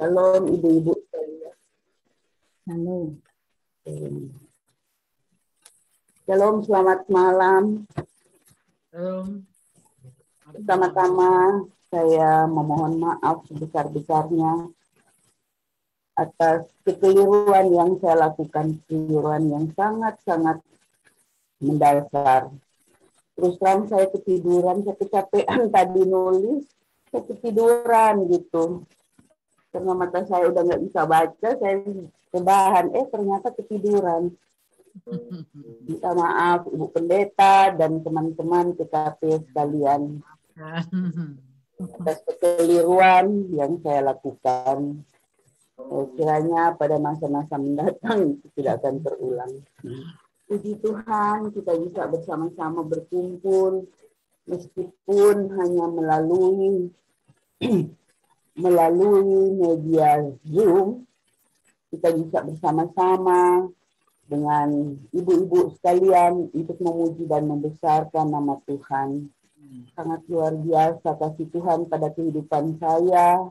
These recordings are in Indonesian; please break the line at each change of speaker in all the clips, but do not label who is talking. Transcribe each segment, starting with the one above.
Shalom ibu-ibu sekalian.
Halo.
Shalom, selamat malam.
Shalom.
Pertama-tama saya memohon maaf sebesar-besarnya atas kekeliruan yang saya lakukan, kekeliruan yang sangat-sangat mendasar. Terus terang saya ketiduran, saya kecapean tadi nulis, saya ketiduran gitu. Karena mata saya udah nggak bisa baca, saya rebahan, ternyata ketiduran. Minta maaf Ibu Pendeta dan teman-teman TKP sekalian atas kekeliruan yang saya lakukan. Kiranya pada masa-masa mendatang itu tidak akan terulang. Puji Tuhan kita bisa bersama-sama berkumpul meskipun hanya melalui media Zoom. Kita bisa bersama-sama dengan ibu-ibu sekalian untuk memuji dan membesarkan nama Tuhan. Sangat luar biasa kasih Tuhan pada kehidupan saya.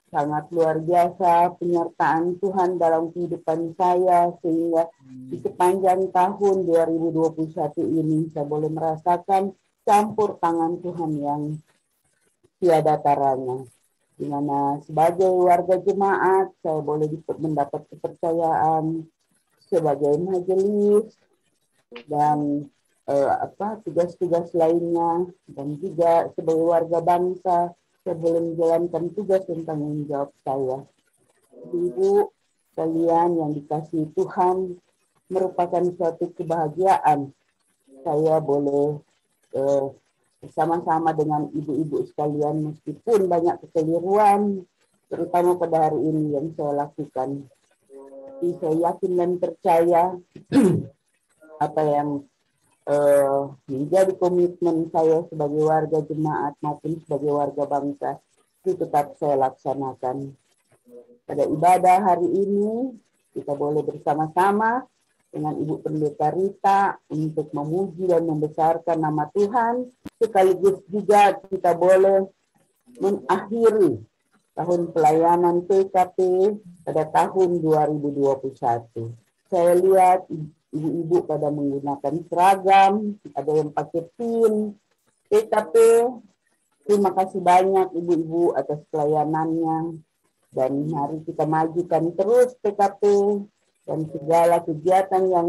Sangat luar biasa penyertaan Tuhan dalam kehidupan saya. Sehingga di sepanjang tahun 2021 ini saya boleh merasakan campur tangan Tuhan yang tiada taranya. Di mana sebagai warga jemaat saya boleh mendapat kepercayaan sebagai majelis dan tugas-tugas lainnya, dan juga sebagai warga bangsa saya boleh menjalankan tugas dan tanggung jawab saya. Ibu kalian yang dikasihi Tuhan, merupakan suatu kebahagiaan saya boleh bersama-sama dengan ibu-ibu sekalian meskipun banyak kekeliruan, terutama pada hari ini yang saya lakukan. Jadi saya yakin dan percaya apa yang menjadi komitmen saya sebagai warga jemaat maupun sebagai warga bangsa itu tetap saya laksanakan. Pada ibadah hari ini kita boleh bersama-sama dengan Ibu Pendeta Rita untuk memuji dan membesarkan nama Tuhan, sekaligus juga kita boleh mengakhiri tahun pelayanan PKP pada tahun 2021. Saya lihat ibu-ibu pada menggunakan seragam, ada yang pakai pin PKP. Terima kasih banyak ibu-ibu atas pelayanannya. Dan mari kita majukan terus PKP dan segala kegiatan yang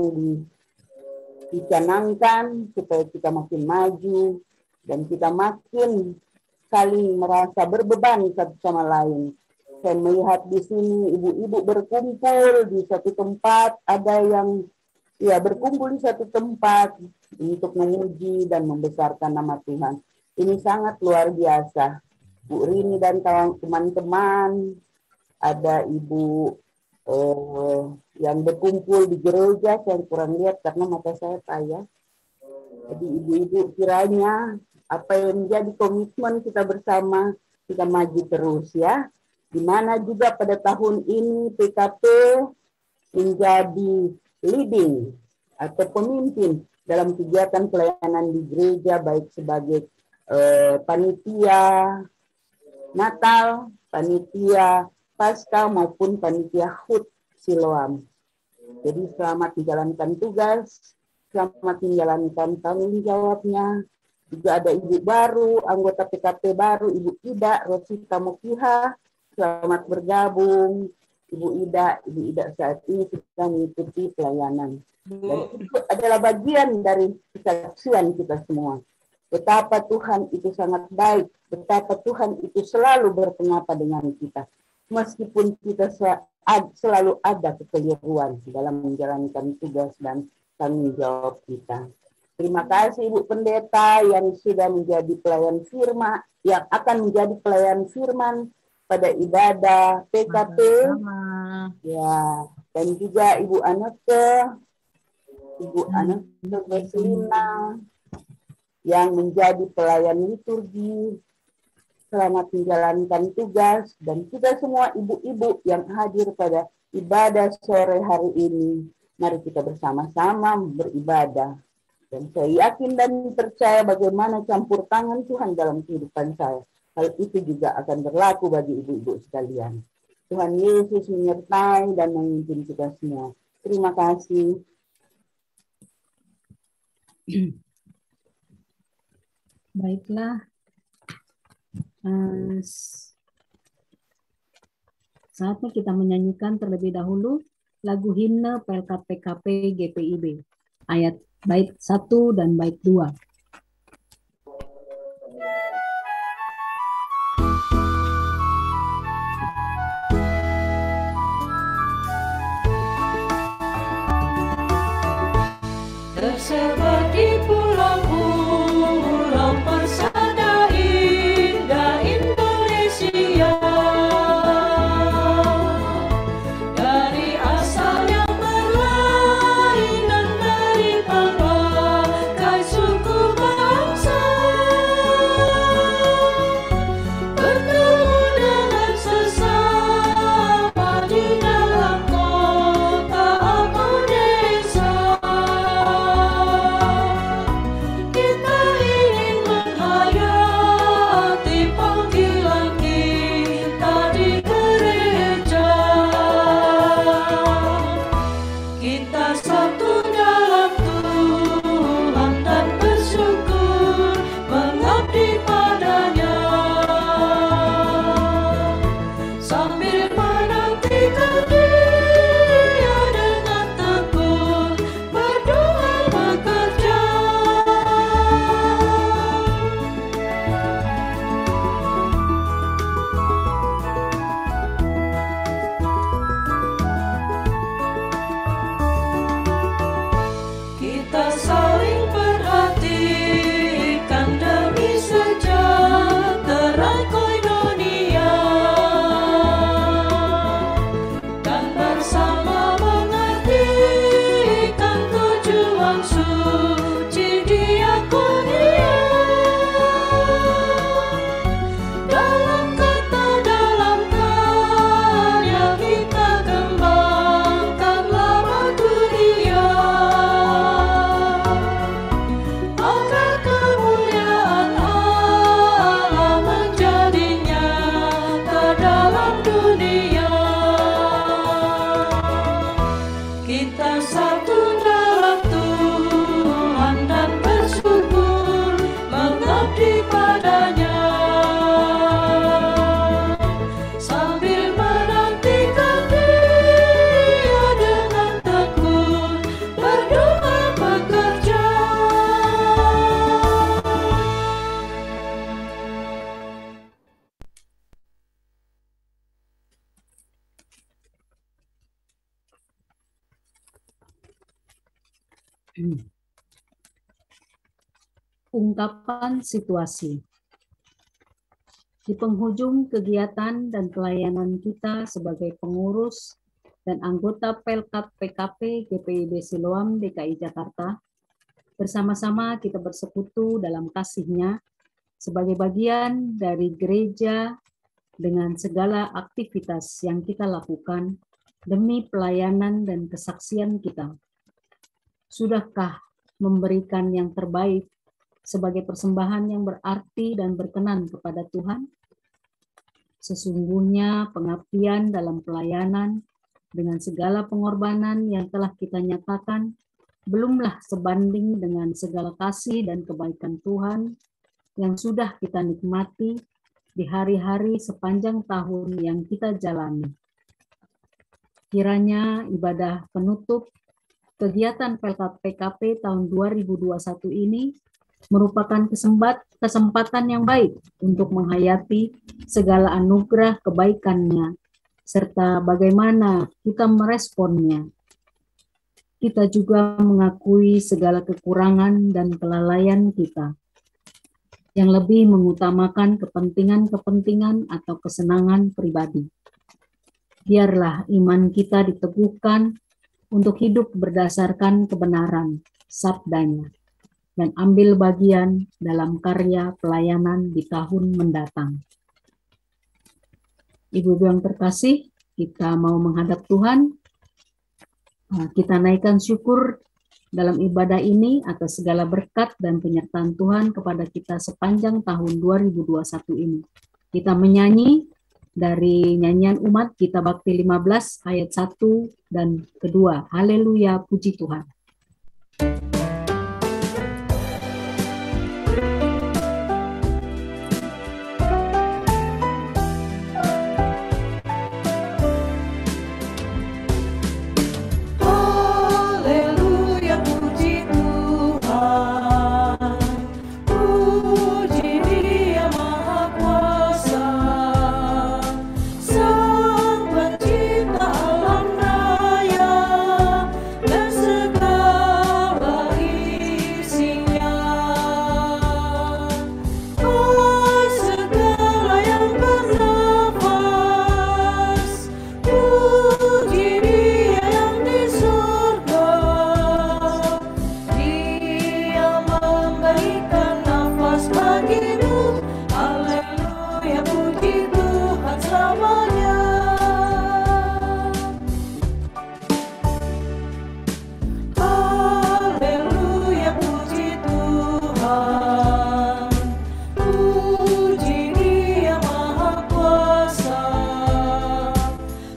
dicanangkan supaya kita makin maju dan kita makin saling merasa berbeban satu sama lain. Saya melihat di sini ibu-ibu berkumpul di satu tempat, ada yang berkumpul di satu tempat untuk memuji dan membesarkan nama Tuhan. Ini sangat luar biasa. Bu Rini dan teman-teman, ada ibu yang berkumpul di gereja, saya kurang lihat karena mata saya payah. Jadi ibu-ibu kiranya apa yang menjadi komitmen kita bersama, kita maju terus ya. Di mana juga pada tahun ini PKP menjadi leading atau pemimpin dalam kegiatan pelayanan di gereja, baik sebagai panitia Natal, panitia Paskah maupun panitia HUT Siloam. Jadi selamat menjalankan tugas, selamat menjalankan tanggung jawabnya. Juga ada ibu baru, anggota PKP baru, Ibu Ida Rosita Mokiha. Selamat bergabung, Ibu Ida saat ini sedang mengikuti pelayanan. Dan itu adalah bagian dari kesaksian kita semua. Betapa Tuhan itu sangat baik, betapa Tuhan itu selalu berpenyapa dengan kita. Meskipun kita selalu ada kekeliruan dalam menjalankan tugas dan tanggung jawab kita. Terima kasih Ibu Pendeta yang sudah menjadi pelayan firman, yang akan menjadi pelayan firman pada ibadah PKP. Ya, dan juga Ibu Aneke Berselina yang menjadi pelayan liturgi. Selamat menjalankan tugas, dan kita semua ibu-ibu yang hadir pada ibadah sore hari ini. Mari kita bersama-sama beribadah. Dan saya yakin dan percaya bagaimana campur tangan Tuhan dalam kehidupan saya. Hal itu juga akan berlaku bagi ibu-ibu sekalian. Tuhan Yesus menyertai dan memimpin kita semua. Terima kasih.
Baiklah. Saatnya kita menyanyikan terlebih dahulu lagu himne PLK PKP GPIB. Ayat bait 1 dan bait 2.
Tersebar di pulau-pulau persada indah Indonesia, dari asal yang berlain dan dari berbagai suku bangsa, bertemu dengan sesama di dalam kota atau desa. Kita ingin menghayati panggilan kita di gereja. Kita satu dalam Tuhan dan bersyukur mengabdi padanya, sambil menantikan Dia dengan tekun berdoa bekerja. Kita saling perhatikan demi sejahtera koinonia, dan bersama mengertikan tujuan suci diakonia. Dalam kata, dalam karya kita kembangkan lama dunia, agar kemuliaan Allah menjadi nyata dalam dunia. Kita satu dalam Tuhan dan bersyukur mengabdi padanya, sambil menantikan Dia dengan tekun berdoa bekerja.
Ungkapan situasi. Di penghujung kegiatan dan pelayanan kita sebagai pengurus dan anggota PLK PKP GPIB Siloam DKI Jakarta, bersama-sama kita bersekutu dalam kasih-Nya sebagai bagian dari gereja dengan segala aktivitas yang kita lakukan demi pelayanan dan kesaksian kita. Sudahkah memberikan yang terbaik sebagai persembahan yang berarti dan berkenan kepada Tuhan? Sesungguhnya pengabdian dalam pelayanan dengan segala pengorbanan yang telah kita nyatakan belumlah sebanding dengan segala kasih dan kebaikan Tuhan yang sudah kita nikmati di hari-hari sepanjang tahun yang kita jalani. Kiranya ibadah penutup kegiatan PKP tahun 2021 ini merupakan kesempatan yang baik untuk menghayati segala anugerah kebaikan-Nya serta bagaimana kita meresponnya. Kita juga mengakui segala kekurangan dan kelalaian kita yang lebih mengutamakan kepentingan-kepentingan atau kesenangan pribadi. Biarlah iman kita diteguhkan untuk hidup berdasarkan kebenaran sabda-Nya dan ambil bagian dalam karya pelayanan di tahun mendatang. Ibu-ibu yang terkasih, kita mau menghadap Tuhan. Kita naikkan syukur dalam ibadah ini atas segala berkat dan penyertaan Tuhan kepada kita sepanjang tahun 2021 ini. Kita menyanyi dari nyanyian umat Gita Bakti 15 ayat 1 dan kedua. Haleluya, puji Tuhan.
Haleluya, puji Tuhan. Puji Dia Maha Kuasa, Sang Pencipta alam raya dan segala isinya. Oh, segala yang bernafas, puji Dia yang di surga. Dia memberikan nafas bagimu. Haleluya, puji Tuhan selamanya. Haleluya, puji Tuhan. Puji Dia Maha Kuasa.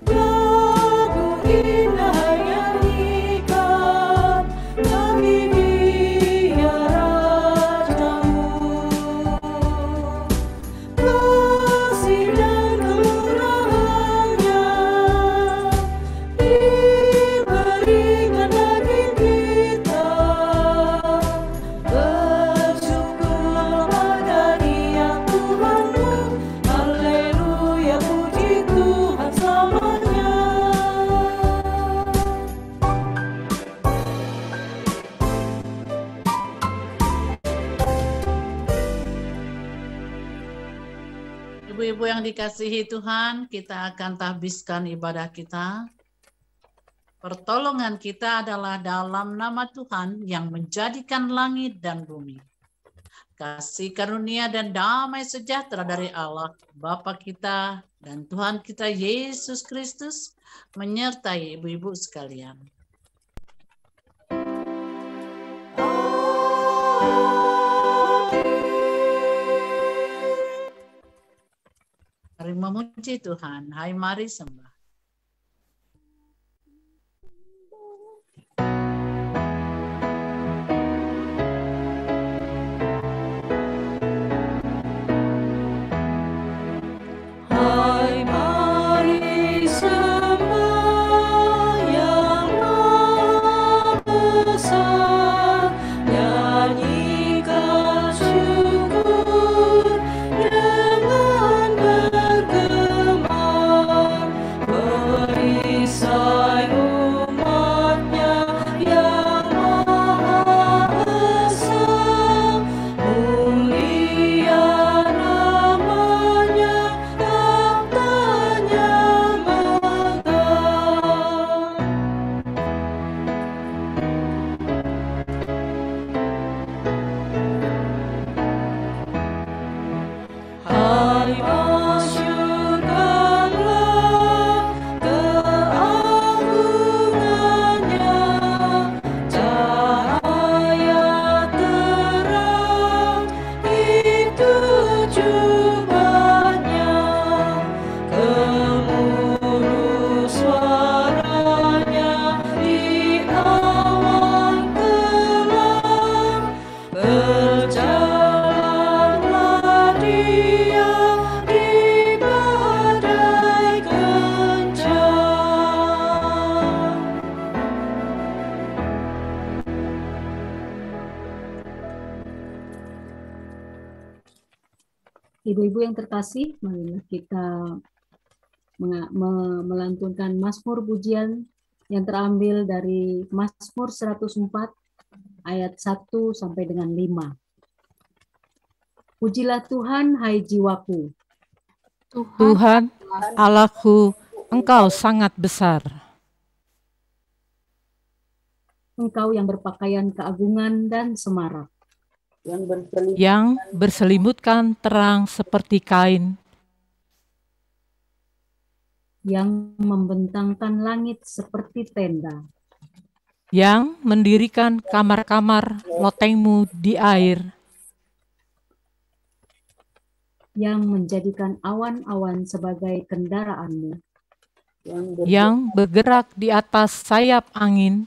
Lagu indah yang nyanyikan bagi Dia Rajamu. Kasih dan kelurahannya diberikan bagi kita. Bersyukurlah pada Dia Tuhanmu. Haleluya, puji Tuhan selamanya.
Ibu-ibu yang dikasihi Tuhan, kita akan tahbiskan ibadah kita. Pertolongan kita adalah dalam nama Tuhan yang menjadikan langit dan bumi. Kasih karunia dan damai sejahtera dari Allah, Bapa kita dan Tuhan kita Yesus Kristus menyertai ibu-ibu sekalian. Mari memuji Tuhan, hai mari sembah.
Hai mari sembah Yang Maha Besar, nyanyikan syukur dengan bergema, perisai umatnya Yang Maha Esa, mulia namanya, tahtanya megah. Hai masyurkanlah keagungannya, cahaya terang itu jubahnya, gemuruh suaranya di awan gelap, berjalanlah Dia di badai kencang.
Ibu-ibu yang terkasih, marilah kita melantunkan Mazmur pujian yang terambil dari Mazmur 104 ayat 1 sampai dengan 5. Pujilah Tuhan, hai jiwaku.
Tuhan, Allahku, Engkau sangat besar.
Engkau yang berpakaian keagungan dan semarak,
Yang berselimutkan terang seperti kain,
yang membentangkan langit seperti tenda,
yang mendirikan kamar-kamar lotengmu di air,
yang menjadikan awan-awan sebagai kendaraanmu,
yang bergerak di atas sayap angin,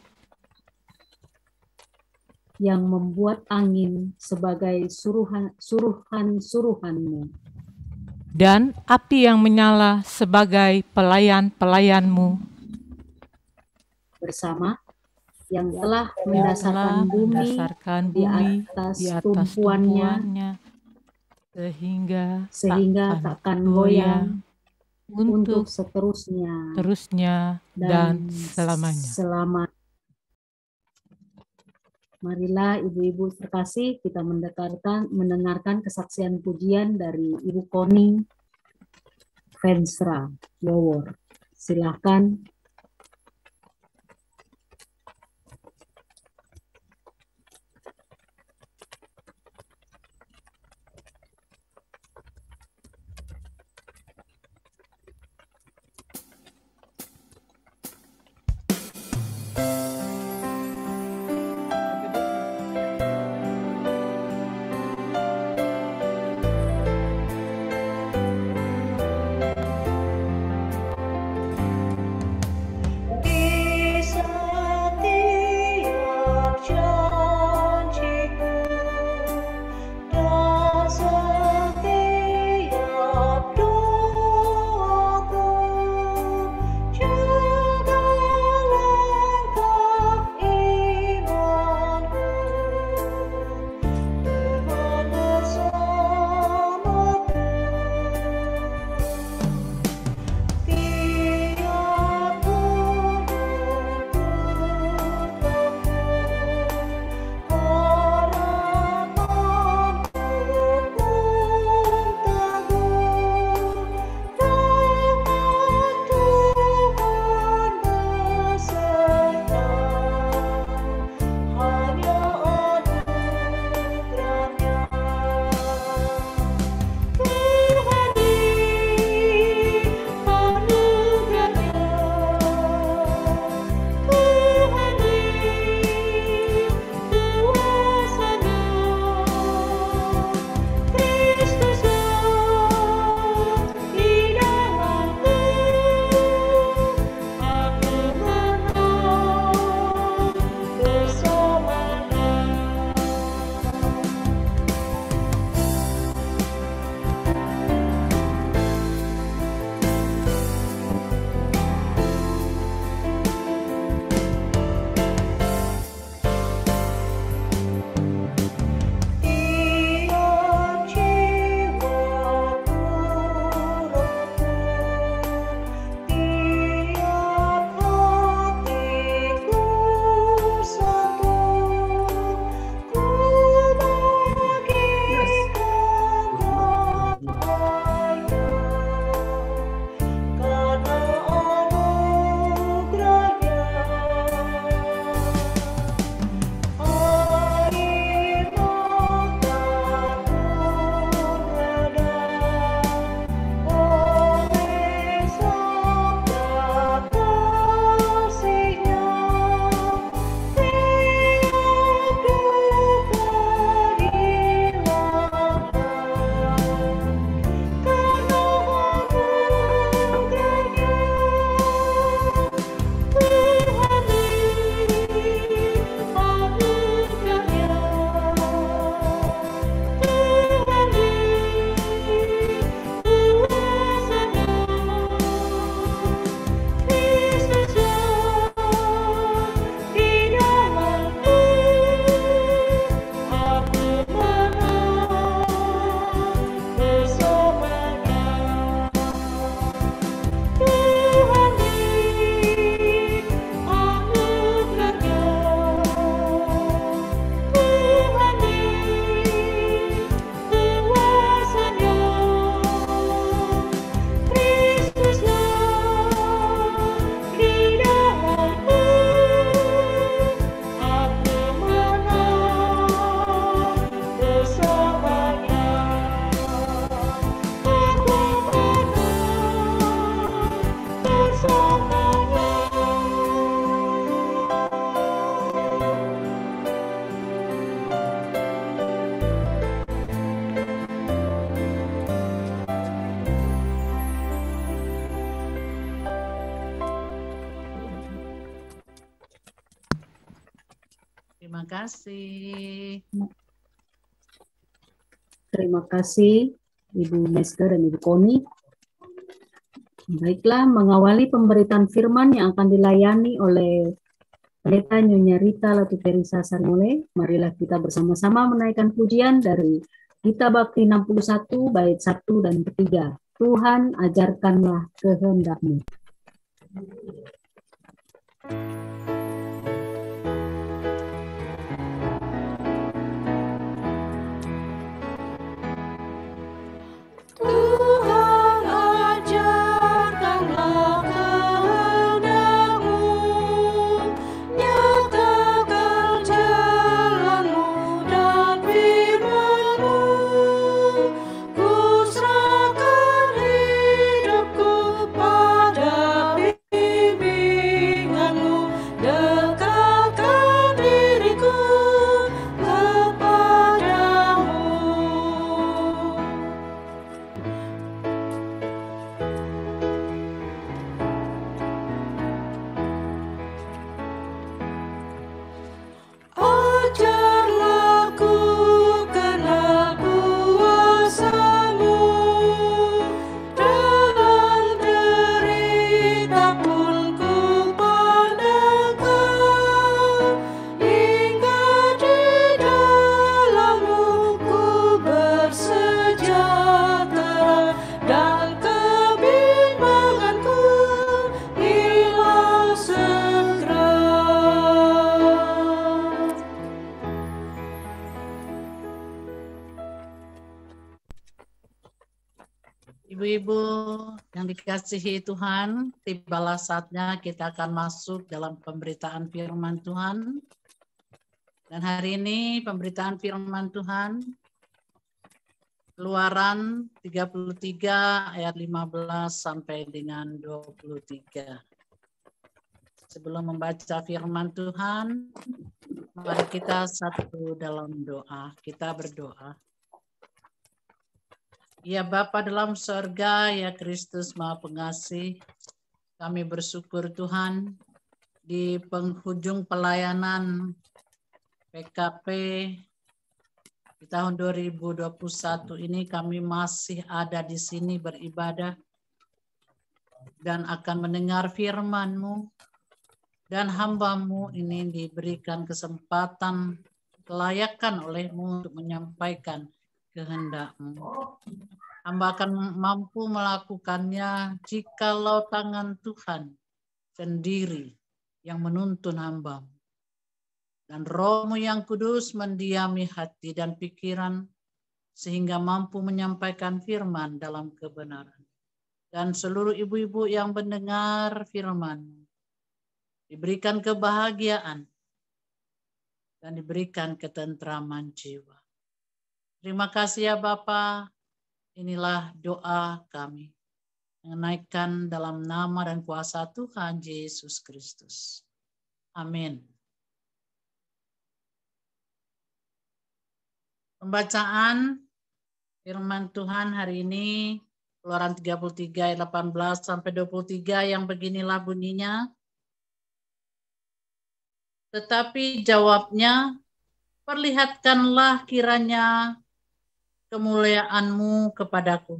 yang membuat angin sebagai suruhan-suruhanmu,
dan api yang menyala sebagai pelayan-pelayanmu,
bersama yang telah
telah
mendasarkan bumi
mendasarkan
di
bumi
atas
di atas
tumpuannya,
tumpuannya,
sehingga takkan goyang untuk
untuk
seterusnya
terusnya dan selamanya.
selamat. Marilah ibu-ibu terkasih, kita mendengarkan kesaksian pujian dari Ibu Koni Venstra Lowor. Silakan.
Terima kasih.
Terima kasih Ibu Mesker dan Ibu Koni. Baiklah, mengawali pemberitaan firman yang akan dilayani oleh Pendeta Nyonya Rita Latuterisa Sarmole, marilah kita bersama-sama menaikkan pujian dari Gita Bakti 61 bait 1 dan 3. Tuhan, ajarkanlah kehendak-Mu.
Tuhan, ajarkanlah kehendak-Mu, nyatakan jalan-Mu dan firman-Mu. Ku serahkan hidupku pada bimbingan-Mu, dekatkan diriku kepadamu. Ajarlah ku kenal kuasa-Mu, dalam derita pun ku pandangkan, hingga di dalam-Mu ku bersejahtera, dan kebimbanganku hilang segera.
Ibu-ibu yang dikasihi Tuhan, tibalah saatnya kita akan masuk dalam pemberitaan firman Tuhan. Dan hari ini pemberitaan firman Tuhan Keluaran 33 ayat 15 sampai dengan 23. Sebelum membaca firman Tuhan, mari kita satu dalam doa. Kita berdoa. Ya Bapa dalam sorga, ya Kristus Maha Pengasih, kami bersyukur Tuhan di penghujung pelayanan PKP di tahun 2021 ini kami masih ada di sini beribadah dan akan mendengar firman-Mu, dan hamba-Mu ini diberikan kesempatan kelayakan oleh-Mu untuk menyampaikan kehendak-Mu. Hamba akan mampu melakukannya jikalau tangan Tuhan sendiri yang menuntun hamba-Mu. Dan Roh-Mu yang kudus mendiami hati dan pikiran sehingga mampu menyampaikan firman dalam kebenaran. Dan seluruh ibu-ibu yang mendengar firman-Mu diberikan kebahagiaan dan diberikan ketentraman jiwa. Terima kasih ya Bapa. Inilah doa kami. Menaikkan dalam nama dan kuasa Tuhan Yesus Kristus. Amin. Pembacaan firman Tuhan hari ini Keluaran 33 ayat 18 sampai 23 yang beginilah bunyinya. Tetapi jawabnya, perlihatkanlah kiranya kemuliaan-Mu kepadaku.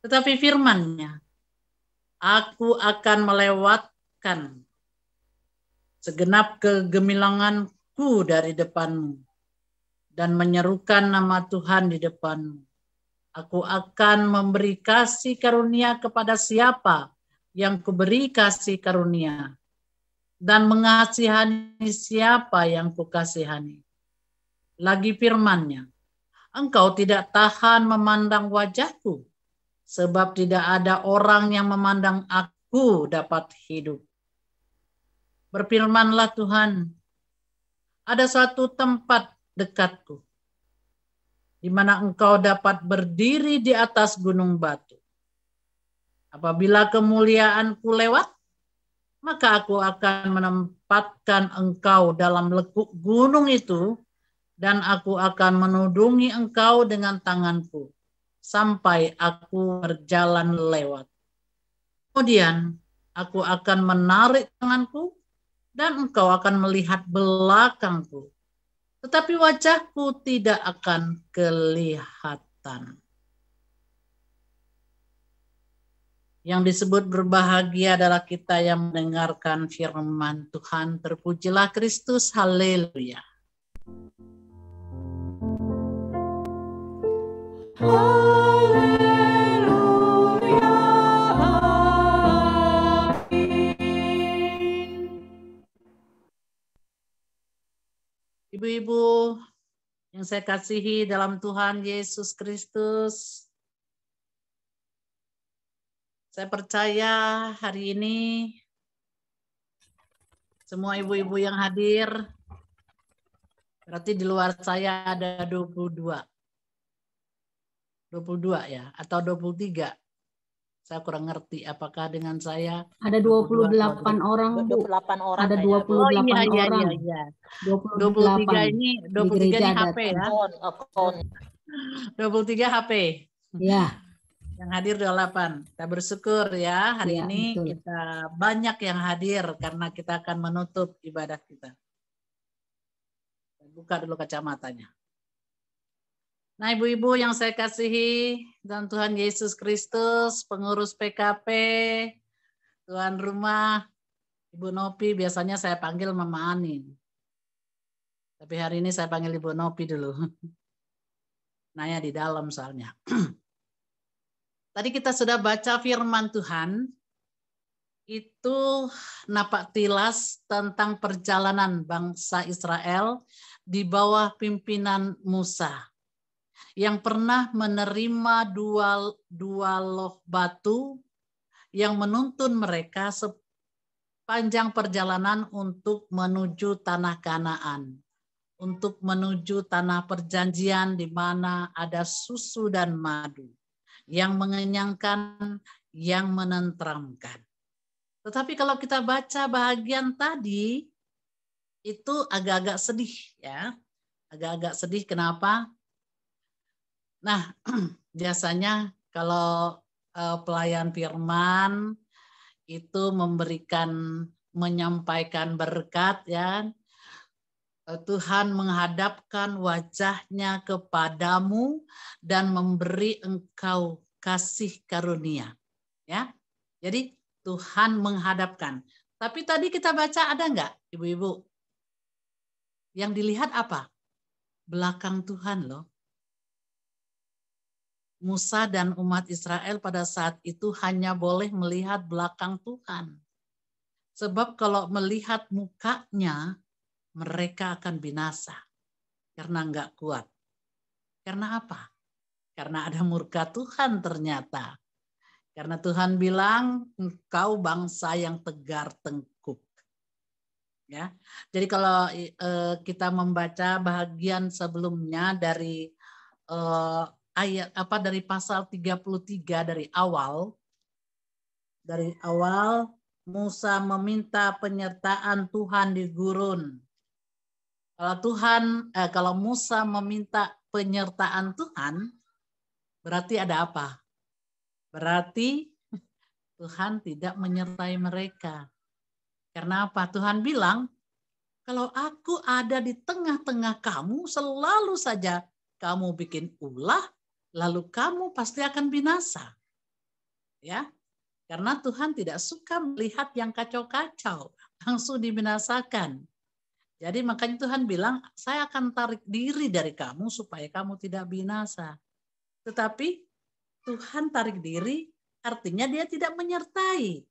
Tetapi firman-Nya, aku akan melewatkan segenap kegemilanganku dari depan-Mu dan menyerukan nama Tuhan di depan-Mu. Aku akan memberi kasih karunia kepada siapa yang kuberi kasih karunia, dan mengasihani siapa yang kukasihani. Lagi firman-Nya, engkau tidak tahan memandang wajahku, sebab tidak ada orang yang memandang aku dapat hidup. Berfirmanlah Tuhan, ada suatu tempat dekatku, di mana engkau dapat berdiri di atas gunung batu. Apabila kemuliaanku lewat, maka aku akan menempatkan engkau dalam lekuk gunung itu, dan aku akan menudungi engkau dengan tanganku sampai aku berjalan lewat. Kemudian aku akan menarik tanganku dan engkau akan melihat belakangku, tetapi wajahku tidak akan kelihatan. Yang disebut berbahagia adalah kita yang mendengarkan firman Tuhan. Terpujilah Kristus, haleluya. Ibu-ibu yang saya kasihi dalam Tuhan Yesus Kristus, saya percaya hari ini semua ibu-ibu yang hadir, berarti di luar saya ada 22 ya, atau 23. Saya kurang ngerti apakah dengan saya
Ada 28 orang, Bu.
28 orang.
Ada 28
oh, iya,
orang.
iya.
23
ini
di gereja
HP ya. 23 HP.
Ya.
Yang hadir 28. Kita bersyukur ya hari
Ya,
ini
betul.
kita banyak yang hadir karena kita akan menutup ibadah kita. Buka dulu kacamatanya. Nah, ibu-ibu yang saya kasihi dan Tuhan Yesus Kristus, pengurus PKP, tuan rumah, Ibu Nopi, biasanya saya panggil Mama Anin. Tapi hari ini saya panggil Ibu Nopi dulu. Naya di dalam soalnya. Tadi kita sudah baca firman Tuhan, itu napak tilas tentang perjalanan bangsa Israel di bawah pimpinan Musa, yang pernah menerima dua loh batu yang menuntun mereka sepanjang perjalanan untuk menuju tanah Kanaan, untuk menuju tanah perjanjian di mana ada susu dan madu, yang mengenyangkan, yang menenteramkan. Tetapi kalau kita baca bahagian tadi, itu agak-agak sedih ya, agak-agak sedih. Kenapa? Nah, biasanya kalau pelayan firman itu menyampaikan berkat ya, Tuhan menghadapkan wajahnya kepadamu dan memberi engkau kasih karunia. Ya, jadi Tuhan menghadapkan. Tapi tadi kita baca ada nggak, ibu-ibu? Yang dilihat apa? Belakang Tuhan loh. Musa dan umat Israel pada saat itu hanya boleh melihat belakang Tuhan. Sebab kalau melihat mukanya, mereka akan binasa. Karena enggak kuat. Karena apa? Karena ada murka Tuhan ternyata. Karena Tuhan bilang, engkau bangsa yang tegar tengkuk. Ya, jadi kalau kita membaca bagian sebelumnya dari dari pasal 33 dari awal Musa meminta penyertaan Tuhan di gurun. Kalau Musa meminta penyertaan Tuhan, berarti ada apa? Berarti Tuhan tidak menyertai mereka. Karena apa? Tuhan bilang, kalau aku ada di tengah-tengah kamu, selalu saja kamu bikin ulah, lalu kamu pasti akan binasa. Ya, karena Tuhan tidak suka melihat yang kacau-kacau, langsung dibinasakan. Jadi makanya Tuhan bilang, saya akan tarik diri dari kamu supaya kamu tidak binasa. Tetapi Tuhan tarik diri, artinya dia tidak menyertai,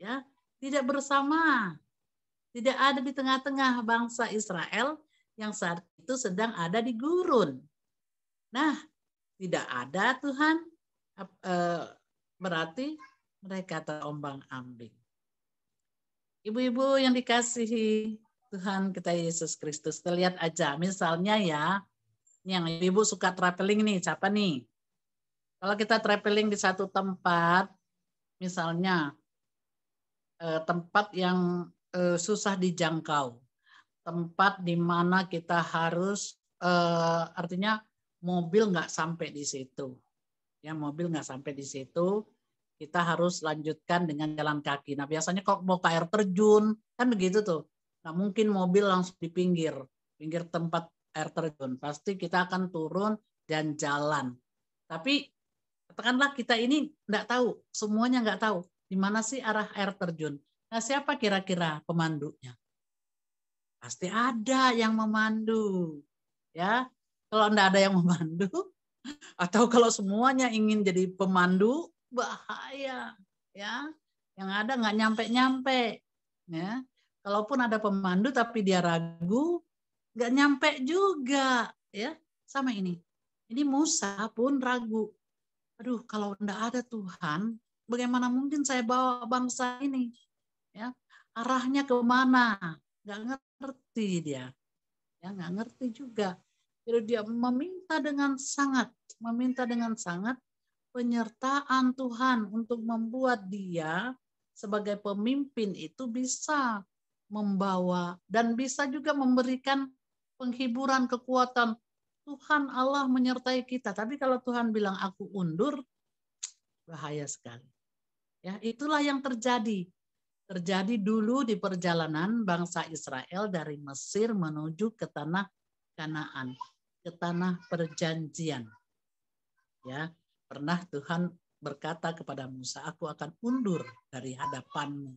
ya, tidak bersama, tidak ada di tengah-tengah bangsa Israel yang saat itu sedang ada di gurun. Nah, tidak ada Tuhan, berarti mereka terombang-ambing. Ibu-ibu yang dikasihi Tuhan kita Yesus Kristus, terlihat aja, misalnya ya, yang ibu suka traveling nih, siapa nih? Kalau kita traveling di satu tempat, misalnya tempat yang susah dijangkau, tempat di mana kita harus, artinya mobil nggak sampai di situ, ya mobil nggak sampai di situ, kita harus lanjutkan dengan jalan kaki. Nah biasanya kalau mau ke air terjun kan begitu tuh, Nggak mungkin mobil langsung di pinggir tempat air terjun. Pasti kita akan turun dan jalan. Tapi katakanlah kita ini nggak tahu, semuanya nggak tahu di mana sih arah air terjun. Nah, siapa kira-kira pemandunya? Pasti ada yang memandu, ya. Kalau enggak ada yang memandu, atau kalau semuanya ingin jadi pemandu, bahaya, ya. Yang ada nggak nyampe-nyampe, ya. Kalaupun ada pemandu tapi dia ragu, nggak nyampe juga, ya. Sama ini. Ini Musa pun ragu. Aduh, kalau enggak ada Tuhan, bagaimana mungkin saya bawa bangsa ini, ya. Arahnya kemana? Nggak ngerti dia, ya nggak ngerti juga. Jadi dia meminta dengan sangat penyertaan Tuhan untuk membuat dia sebagai pemimpin itu bisa membawa dan bisa juga memberikan penghiburan, kekuatan. Tuhan Allah menyertai kita. Tapi kalau Tuhan bilang aku undur, bahaya sekali. Ya, itulah yang terjadi dulu di perjalanan bangsa Israel dari Mesir menuju ke tanah Kanaan, ke tanah perjanjian. Ya, pernah Tuhan berkata kepada Musa, aku akan undur dari hadapanmu.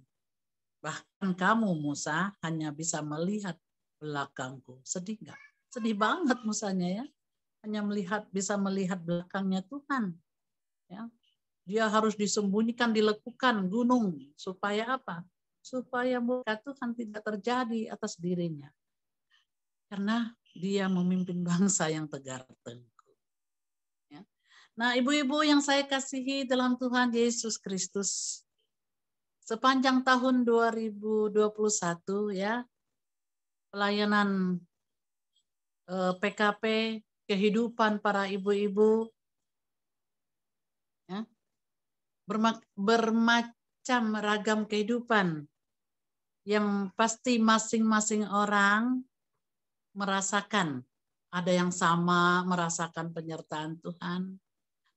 Bahkan kamu Musa hanya bisa melihat belakangku. Sedih nggak? Sedih banget Musanya, ya. Hanya bisa melihat belakangnya Tuhan. Ya. Dia harus disembunyikan, dilekukan gunung. Supaya apa? Supaya murka Tuhan tidak terjadi atas dirinya. Karena dia memimpin bangsa yang tegar tengkuk. Ya. Nah, ibu-ibu yang saya kasihi dalam Tuhan Yesus Kristus, sepanjang tahun 2021 ya, pelayanan PKP, kehidupan para ibu-ibu, ya, bermacam ragam kehidupan yang pasti masing-masing orang merasakan. Ada yang sama merasakan penyertaan Tuhan.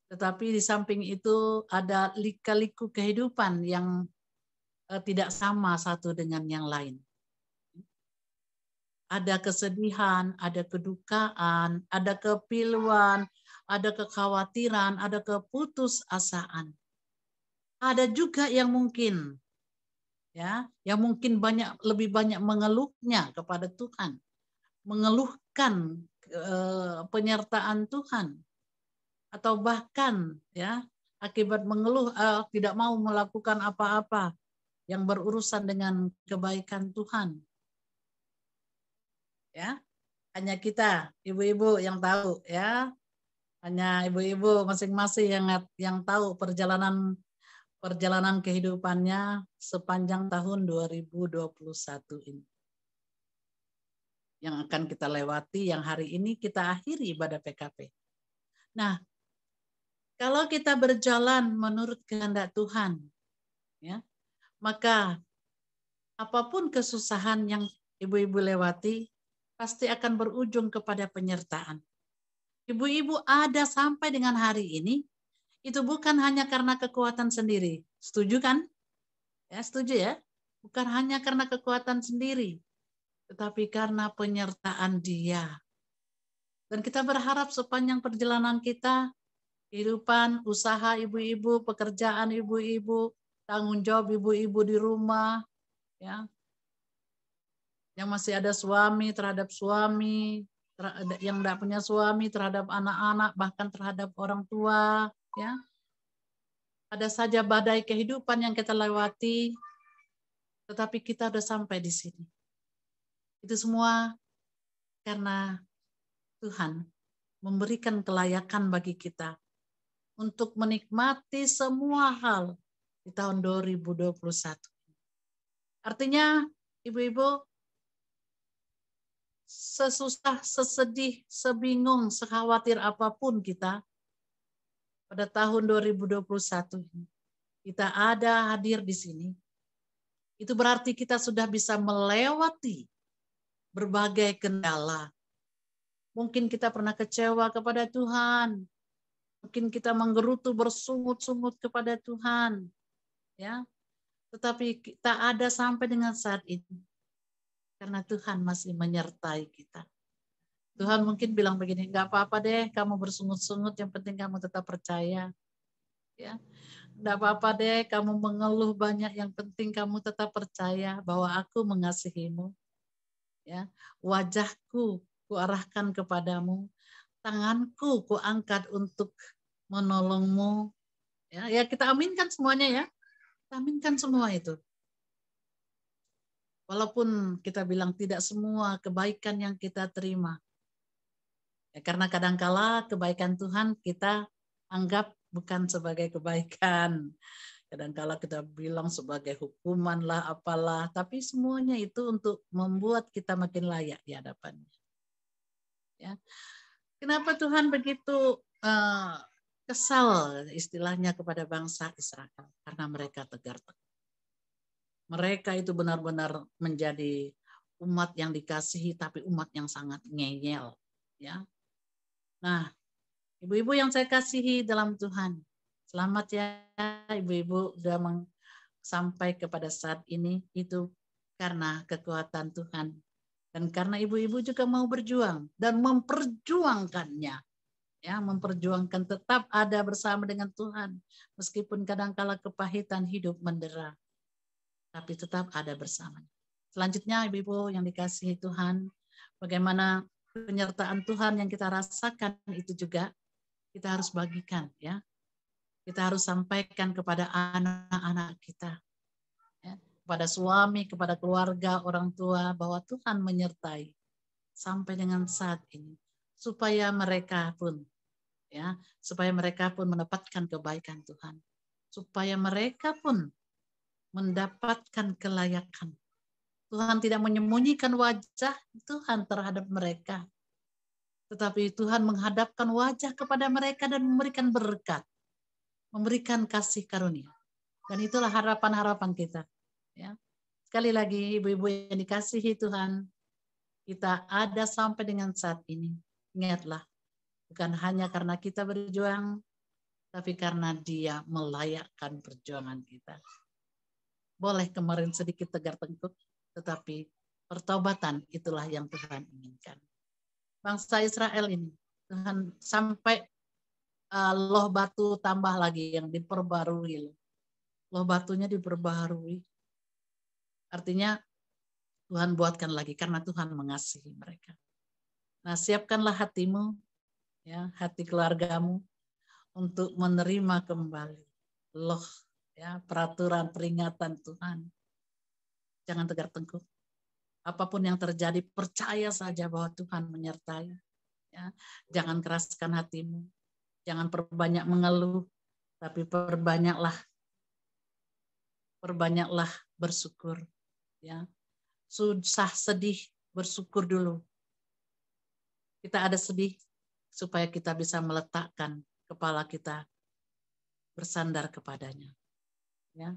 Tetapi di samping itu ada lika-liku kehidupan yang tidak sama satu dengan yang lain. Ada kesedihan, ada kedukaan, ada kepiluan, ada kekhawatiran, ada keputusasaan. Ada juga yang mungkin, ya, yang mungkin lebih banyak mengeluhnya kepada Tuhan, mengeluhkan penyertaan Tuhan, atau bahkan, ya, akibat mengeluh tidak mau melakukan apa-apa yang berurusan dengan kebaikan Tuhan. Ya, hanya kita ibu-ibu yang tahu, ya, hanya ibu-ibu masing-masing yang tahu perjalanan kehidupannya sepanjang tahun 2021 ini yang akan kita lewati, yang hari ini kita akhiri ibadah PKP. Nah, kalau kita berjalan menurut kehendak Tuhan, ya, maka apapun kesusahan yang ibu-ibu lewati pasti akan berujung kepada penyertaan. Ibu-ibu ada sampai dengan hari ini, itu bukan hanya karena kekuatan sendiri. Setuju kan? Ya, setuju ya? Bukan hanya karena kekuatan sendiri, tetapi karena penyertaan Dia. Dan kita berharap sepanjang perjalanan kita, kehidupan, usaha ibu-ibu, pekerjaan ibu-ibu, tanggung jawab ibu-ibu di rumah, ya, yang masih ada suami terhadap suami, yang tidak punya suami terhadap anak-anak, bahkan terhadap orang tua, ya. Ada saja badai kehidupan yang kita lewati, tetapi kita sudah sampai di sini. Itu semua karena Tuhan memberikan kelayakan bagi kita untuk menikmati semua hal di tahun 2021. Artinya, ibu-ibu, sesusah, sesedih, sebingung, sekhawatir apapun kita pada tahun 2021 ini, kita ada hadir di sini. Itu berarti kita sudah bisa melewati berbagai kendala. Mungkin kita pernah kecewa kepada Tuhan. Mungkin kita menggerutu bersungut-sungut kepada Tuhan. Ya. Tetapi kita ada sampai dengan saat ini. Karena Tuhan masih menyertai kita. Tuhan mungkin bilang begini, nggak apa-apa deh kamu bersungut-sungut, yang penting kamu tetap percaya. Ya, nggak apa-apa deh kamu mengeluh banyak, yang penting kamu tetap percaya bahwa aku mengasihimu. Ya, wajahku kuarahkan kepadamu, tanganku kuangkat untuk menolongmu. Ya kita aminkan semuanya ya. Kita aminkan semua itu. Walaupun kita bilang tidak semua kebaikan yang kita terima. Ya, karena kadangkala kebaikan Tuhan kita anggap bukan sebagai kebaikan. Kadangkala kita bilang sebagai hukuman lah, apalah. Tapi semuanya itu untuk membuat kita makin layak di hadapannya. Ya. Kenapa Tuhan begitu kesal istilahnya kepada bangsa Israel? Karena mereka tegar-tegar. Mereka itu benar-benar menjadi umat yang dikasihi, tapi umat yang sangat ngeyel. Ya. Nah, ibu-ibu yang saya kasihi dalam Tuhan, selamat ya ibu-ibu sudah sampai kepada saat ini, itu karena kekuatan Tuhan. Dan karena ibu-ibu juga mau berjuang dan memperjuangkannya. Ya, memperjuangkan tetap ada bersama dengan Tuhan. Meskipun kadang-kala kepahitan hidup mendera, tapi tetap ada bersamanya. Selanjutnya ibu-ibu yang dikasihi Tuhan, bagaimana penyertaan Tuhan yang kita rasakan itu juga kita harus bagikan ya. Kita harus sampaikan kepada anak-anak kita, ya, kepada suami, kepada keluarga, orang tua, bahwa Tuhan menyertai sampai dengan saat ini, supaya mereka pun mendapatkan kebaikan Tuhan, supaya mereka pun mendapatkan kelayakan. Tuhan tidak menyembunyikan wajah Tuhan terhadap mereka, tetapi Tuhan menghadapkan wajah kepada mereka dan memberikan berkat, memberikan kasih karunia. Dan itulah harapan-harapan kita. Ya. Sekali lagi ibu-ibu yang dikasihi Tuhan, kita ada sampai dengan saat ini. Ingatlah, bukan hanya karena kita berjuang, tapi karena Dia melayakkan perjuangan kita. Boleh kemarin sedikit tegar tengkuk, tetapi pertobatan itulah yang Tuhan inginkan. Bangsa Israel ini, Tuhan sampai loh batu tambah lagi yang diperbarui. Loh batunya diperbarui. Artinya Tuhan buatkan lagi karena Tuhan mengasihi mereka. Nah, siapkanlah hatimu, ya, hati keluargamu untuk menerima kembali loh, ya, peraturan peringatan Tuhan. Jangan tegar tengkuk. Apapun yang terjadi, percaya saja bahwa Tuhan menyertai. Ya. Jangan keraskan hatimu. Jangan perbanyak mengeluh, tapi perbanyaklah bersyukur. Ya. Susah, sedih, bersyukur dulu. Kita ada sedih supaya kita bisa meletakkan kepala kita bersandar kepadanya. Ya.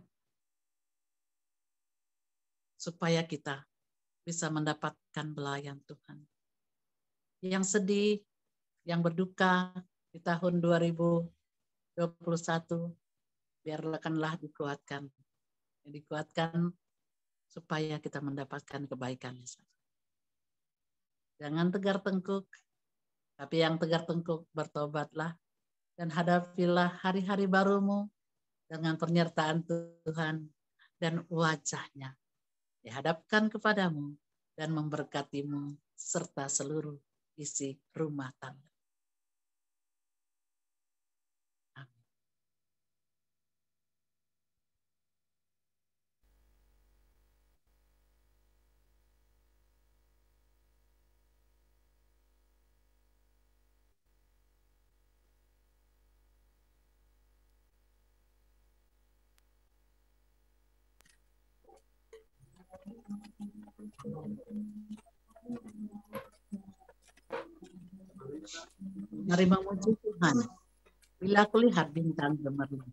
Supaya kita bisa mendapatkan belayan Tuhan. Yang sedih, yang berduka di tahun 2021, biarkanlah dikuatkan. Dikuatkan supaya kita mendapatkan kebaikannya. Jangan tegar tengkuk, tapi yang tegar tengkuk bertobatlah dan hadapilah hari-hari barumu dengan penyertaan Tuhan dan wajahnya dihadapkan kepadamu dan memberkatimu serta seluruh isi rumah tangga. Amin. Mari memuji Tuhan. Bila kulihat bintang gemerlap.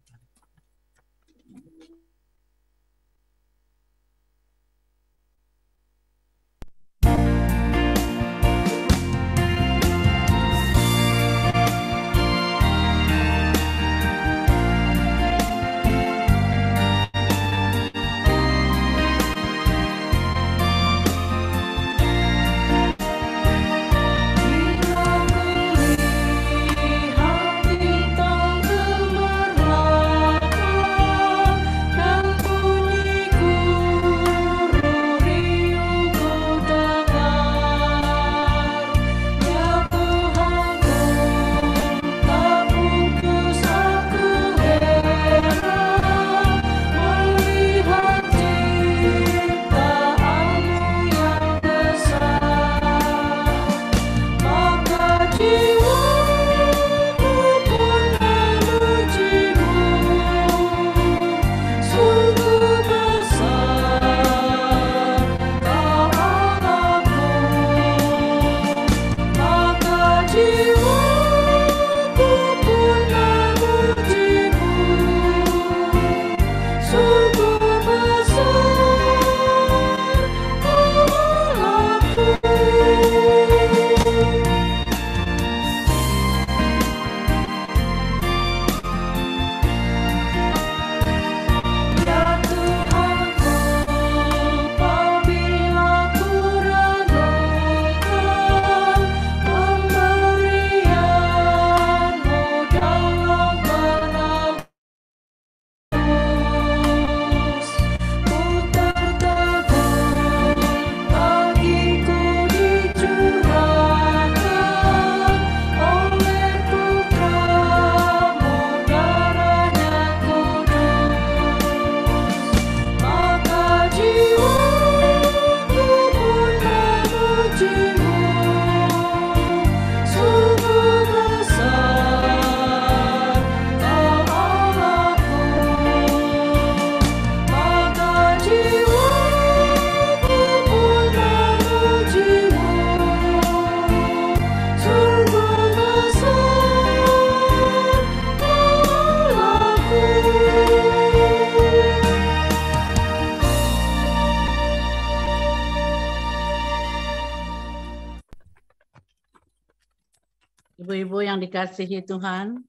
Ibu-ibu yang dikasihi Tuhan,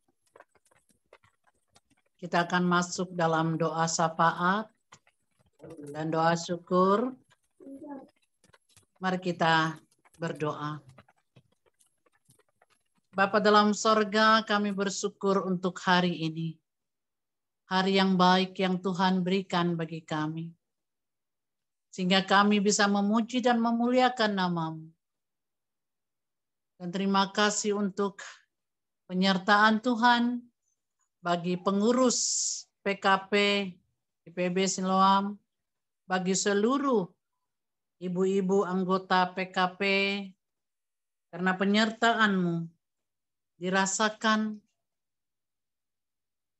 kita akan masuk dalam doa syafaat dan doa syukur. Mari kita berdoa. Bapa dalam sorga, kami bersyukur untuk hari ini. Hari yang baik yang Tuhan berikan bagi kami. Sehingga kami bisa memuji dan memuliakan nama-Mu. Dan terima kasih untuk penyertaan Tuhan bagi pengurus PKP IPB Siloam, bagi seluruh ibu-ibu anggota PKP, karena penyertaan-Mu dirasakan,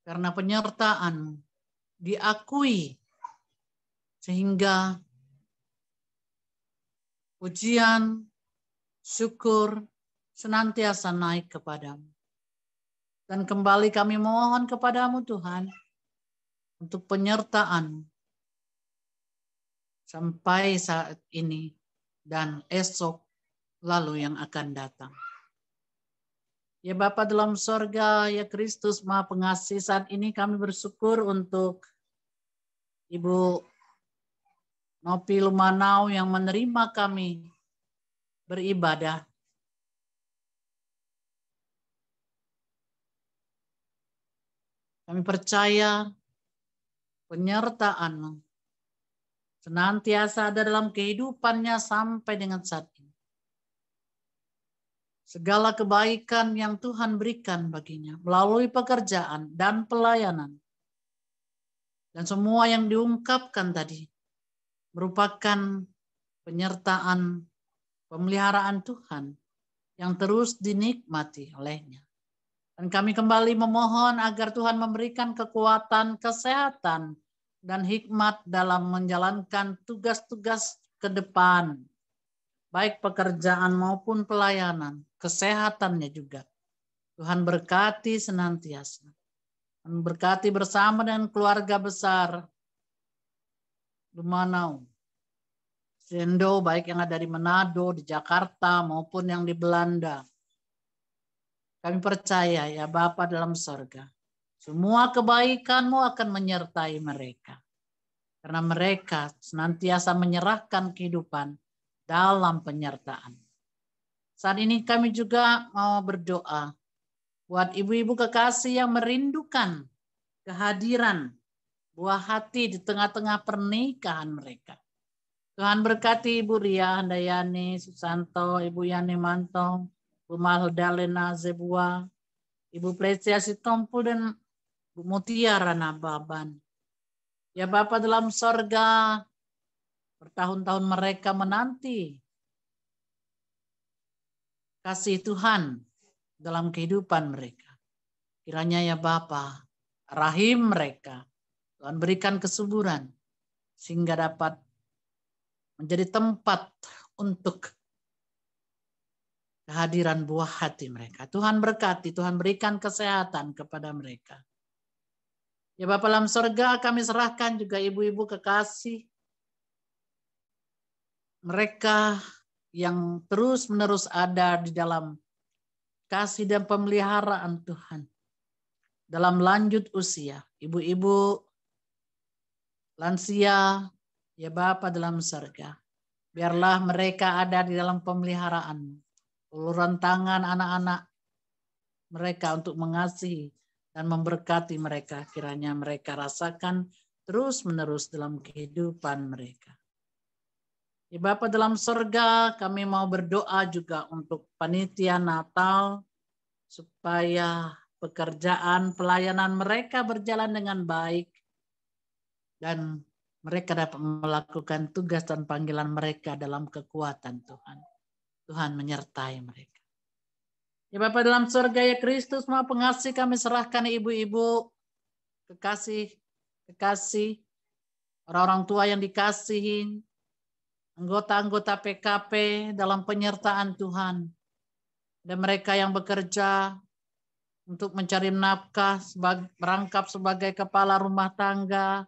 karena penyertaan-Mu diakui, sehingga pujian, syukur senantiasa naik kepadamu. Dan kembali kami mohon kepadamu Tuhan, untuk penyertaan sampai saat ini dan esok lalu yang akan datang. Ya Bapa dalam sorga, ya Kristus Maha Pengasih, saat ini kami bersyukur untuk Ibu Nopi Lumanau yang menerima kami beribadah. Kami percaya penyertaan-Mu senantiasa ada dalam kehidupannya sampai dengan saat ini. Segala kebaikan yang Tuhan berikan baginya melalui pekerjaan dan pelayanan. Dan semua yang diungkapkan tadi merupakan penyertaan, pemeliharaan Tuhan yang terus dinikmati olehnya. Dan kami kembali memohon agar Tuhan memberikan kekuatan, kesehatan, dan hikmat dalam menjalankan tugas-tugas ke depan. Baik pekerjaan maupun pelayanan, kesehatannya juga. Tuhan berkati senantiasa. Dan berkati bersama dengan keluarga besar Lumanau. Sendo, baik yang ada di Manado, di Jakarta, maupun yang di Belanda. Kami percaya ya Bapa dalam sorga, semua kebaikan-Mu akan menyertai mereka. Karena mereka senantiasa menyerahkan kehidupan dalam penyertaan. Saat ini kami juga mau berdoa buat ibu-ibu kekasih yang merindukan kehadiran buah hati di tengah-tengah pernikahan mereka. Tuhan berkati Ibu Ria Handayani Susanto, Ibu Yani Mantong, Bu Mahaldalena Zebua, Ibu Plesia Sitompul, dan Bu Mutiara Nababan. Ya Bapa dalam sorga, bertahun-tahun mereka menanti kasih Tuhan dalam kehidupan mereka. Kiranya ya Bapa, rahim mereka, Tuhan berikan kesuburan, sehingga dapat menjadi tempat untuk kehadiran buah hati mereka. Tuhan berkati, Tuhan berikan kesehatan kepada mereka. Ya Bapa dalam sorga, kami serahkan juga ibu-ibu kekasih. Mereka yang terus-menerus ada di dalam kasih dan pemeliharaan Tuhan. Dalam lanjut usia, ibu-ibu lansia, ya Bapa dalam sorga. Biarlah mereka ada di dalam pemeliharaan. Uluran tangan anak-anak mereka untuk mengasihi dan memberkati mereka. Kiranya mereka rasakan terus-menerus dalam kehidupan mereka. Ya Bapa dalam sorga, kami mau berdoa juga untuk panitia Natal, supaya pekerjaan pelayanan mereka berjalan dengan baik, dan mereka dapat melakukan tugas dan panggilan mereka dalam kekuatan Tuhan. Tuhan menyertai mereka. Ya Bapa dalam surga, ya Kristus Maha Pengasih, kami serahkan ibu-ibu kekasih, orang-orang tua yang dikasihi, anggota-anggota PKP dalam penyertaan Tuhan. Dan mereka yang bekerja untuk mencari nafkah, merangkap sebagai kepala rumah tangga.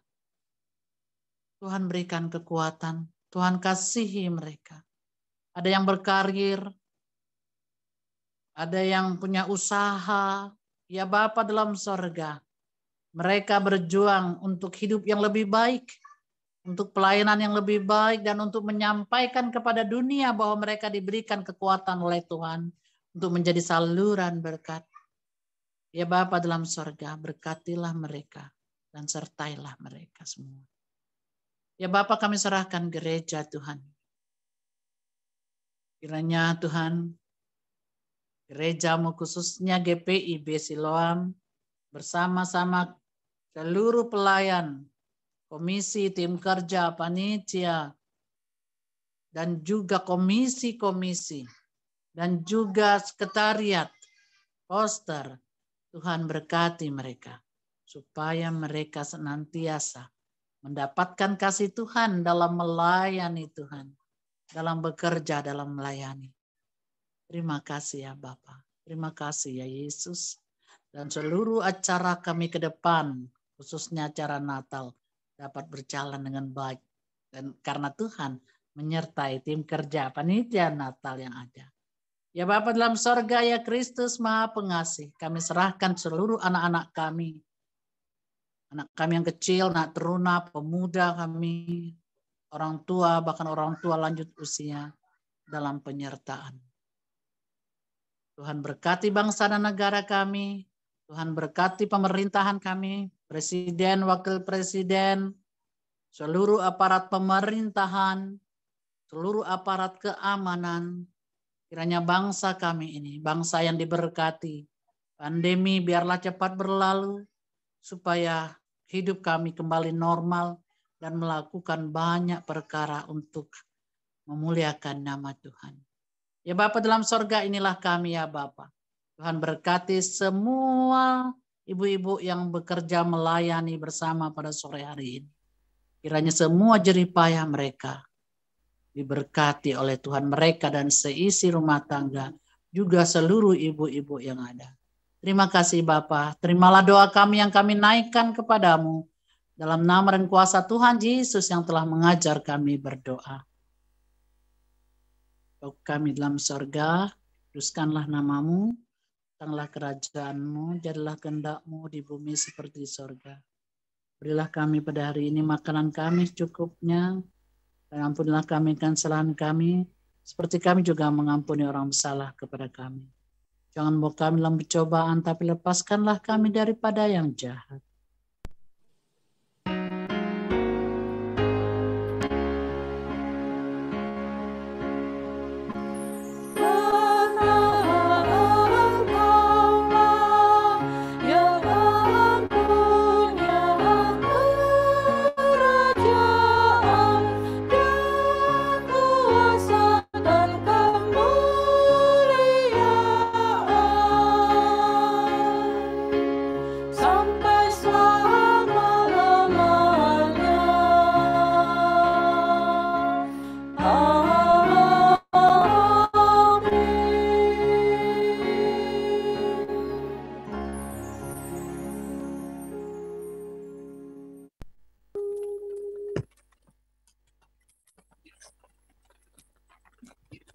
Tuhan berikan kekuatan, Tuhan kasihi mereka. Ada yang berkarir, ada yang punya usaha, ya Bapa dalam sorga, mereka berjuang untuk hidup yang lebih baik, untuk pelayanan yang lebih baik, dan untuk menyampaikan kepada dunia bahwa mereka diberikan kekuatan oleh Tuhan untuk menjadi saluran berkat. Ya Bapa dalam sorga, berkatilah mereka dan sertailah mereka semua. Ya Bapa, kami serahkan gereja Tuhan. Kiranya Tuhan, gerejamu khususnya GPIB Siloam bersama-sama seluruh pelayan, komisi, tim kerja, panitia, dan juga komisi-komisi, dan juga sekretariat, poster, Tuhan berkati mereka, supaya mereka senantiasa mendapatkan kasih Tuhan dalam melayani Tuhan, dalam bekerja, dalam melayani. Terima kasih ya Bapa, terima kasih ya Yesus, dan seluruh acara kami ke depan, khususnya acara Natal, dapat berjalan dengan baik. Dan karena Tuhan menyertai tim kerja panitia Natal yang ada. Ya Bapa dalam sorga, ya Kristus Maha Pengasih, kami serahkan seluruh anak-anak kami. Anak kami yang kecil, anak teruna, pemuda kami, orang tua, bahkan orang tua lanjut usia dalam penyertaan. Tuhan berkati bangsa dan negara kami, Tuhan berkati pemerintahan kami, presiden, wakil presiden, seluruh aparat pemerintahan, seluruh aparat keamanan. Kiranya bangsa kami ini, bangsa yang diberkati, pandemi biarlah cepat berlalu, supaya hidup kami kembali normal dan melakukan banyak perkara untuk memuliakan nama Tuhan. Ya Bapa dalam sorga, inilah kami ya Bapa. Tuhan berkati semua ibu-ibu yang bekerja melayani bersama pada sore hari ini. Kiranya semua jerih payah mereka diberkati oleh Tuhan, mereka dan seisi rumah tangga, juga seluruh ibu-ibu yang ada. Terima kasih Bapa, terimalah doa kami yang kami naikkan kepadamu, dalam nama dan kuasa Tuhan Yesus yang telah mengajar kami berdoa. Bapa kami dalam sorga, kuduskanlah namamu, datanglah kerajaanmu, jadilah kehendak-mu di bumi seperti di sorga. Berilah kami pada hari ini makanan kami secukupnya, dan ampunilah kami kesalahan kami, seperti kami juga mengampuni orang bersalah kepada kami. Jangan bawa kami dalam pencobaan, tapi lepaskanlah kami daripada yang jahat.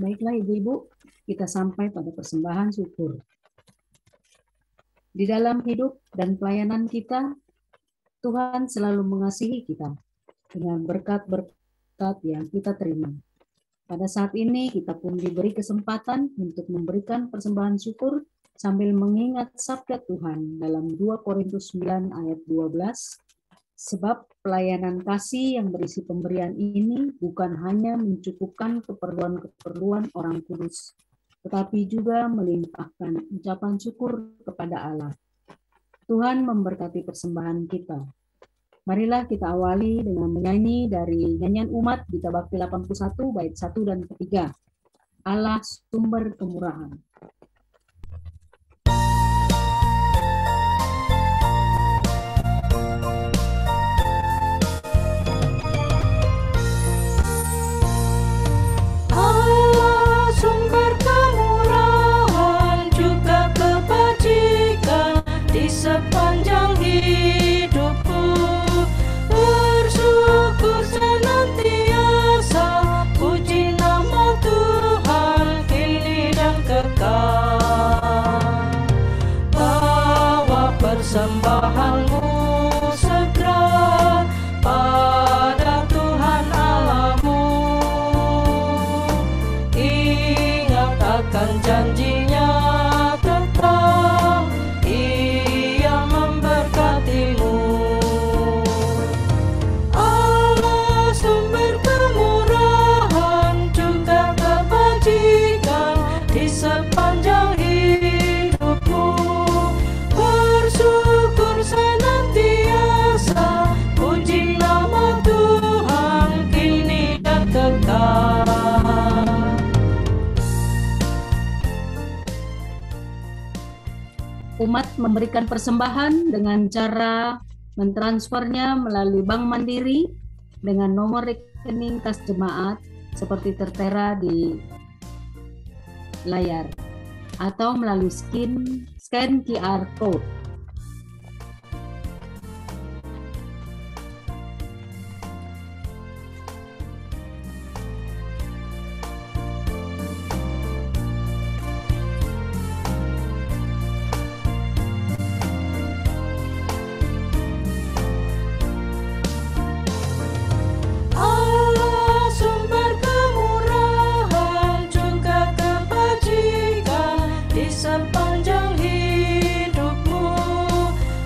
Baiklah ibu-ibu, kita sampai pada persembahan syukur. Di dalam hidup dan pelayanan kita, Tuhan selalu mengasihi kita dengan berkat-berkat yang kita terima. Pada saat ini kita pun diberi kesempatan untuk memberikan persembahan syukur sambil mengingat sabda Tuhan dalam 2 Korintus 9 ayat 12. Sebab pelayanan kasih yang berisi pemberian ini bukan hanya mencukupkan keperluan-keperluan orang kudus, tetapi juga melimpahkan ucapan syukur kepada Allah. Tuhan memberkati persembahan kita. Marilah kita awali dengan menyanyi dari nyanyian umat di Tabakti 81 bait 1 dan 3. Allah sumber kemurahan.
Sumber kemurahan juga kebajikan di sepanjang hidupku. Bersyukur senantiasa, puji nama Tuhan kini dan kekal. janjinya tetap, Ia memberkatimu. Allah sumber kemurahan juga kebajikan di sepanjang hidupmu. Bersyukur senantiasa, puji nama Tuhan kini dan kekal.
Umat memberikan persembahan dengan cara mentransfernya melalui Bank Mandiri dengan nomor rekening kas jemaat seperti tertera di layar atau melalui scan QR code.
Allah sumber kemurahan juga kebajikan di sepanjang hidupmu.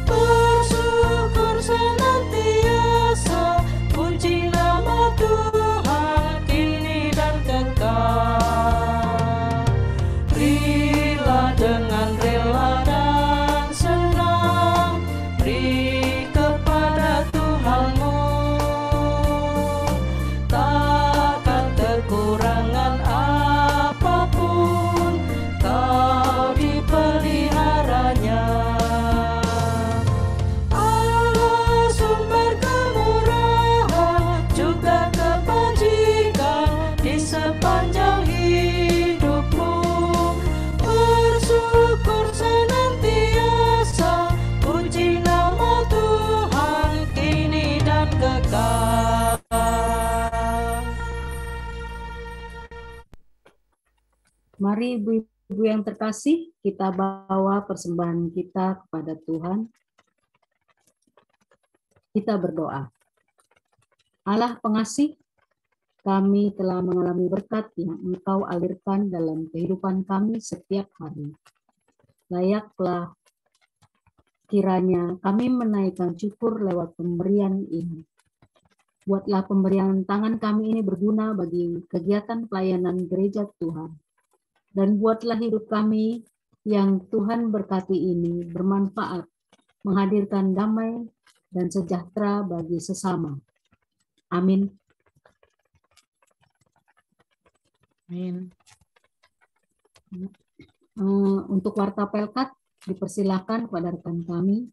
Bersyukur senantiasa, puji nama Tuhan kini dan kekal. Berilah dengan rela dan senang, beri kepada Tuhanmu. Takkan kekurangan apapun, kau dipeliharanya. Allah sumber kemurahan juga kebajikan di sepanjang hidupmu. Bersyukur senantiasa, puji nama Tuhan kini dan kekal.
Mari ibu-ibu yang terkasih, kita bawa persembahan kita kepada Tuhan. Kita berdoa. Allah pengasih, kami telah mengalami berkat yang Engkau alirkan dalam kehidupan kami setiap hari. Layaklah kiranya kami menaikkan syukur lewat pemberian ini. Buatlah pemberian tangan kami ini berguna bagi kegiatan pelayanan gereja Tuhan. Dan buatlah hidup kami yang Tuhan berkati ini bermanfaat, menghadirkan damai dan sejahtera bagi sesama. Amin.
Amin.
Untuk warta pelkat, dipersilakan kepada rekan kami.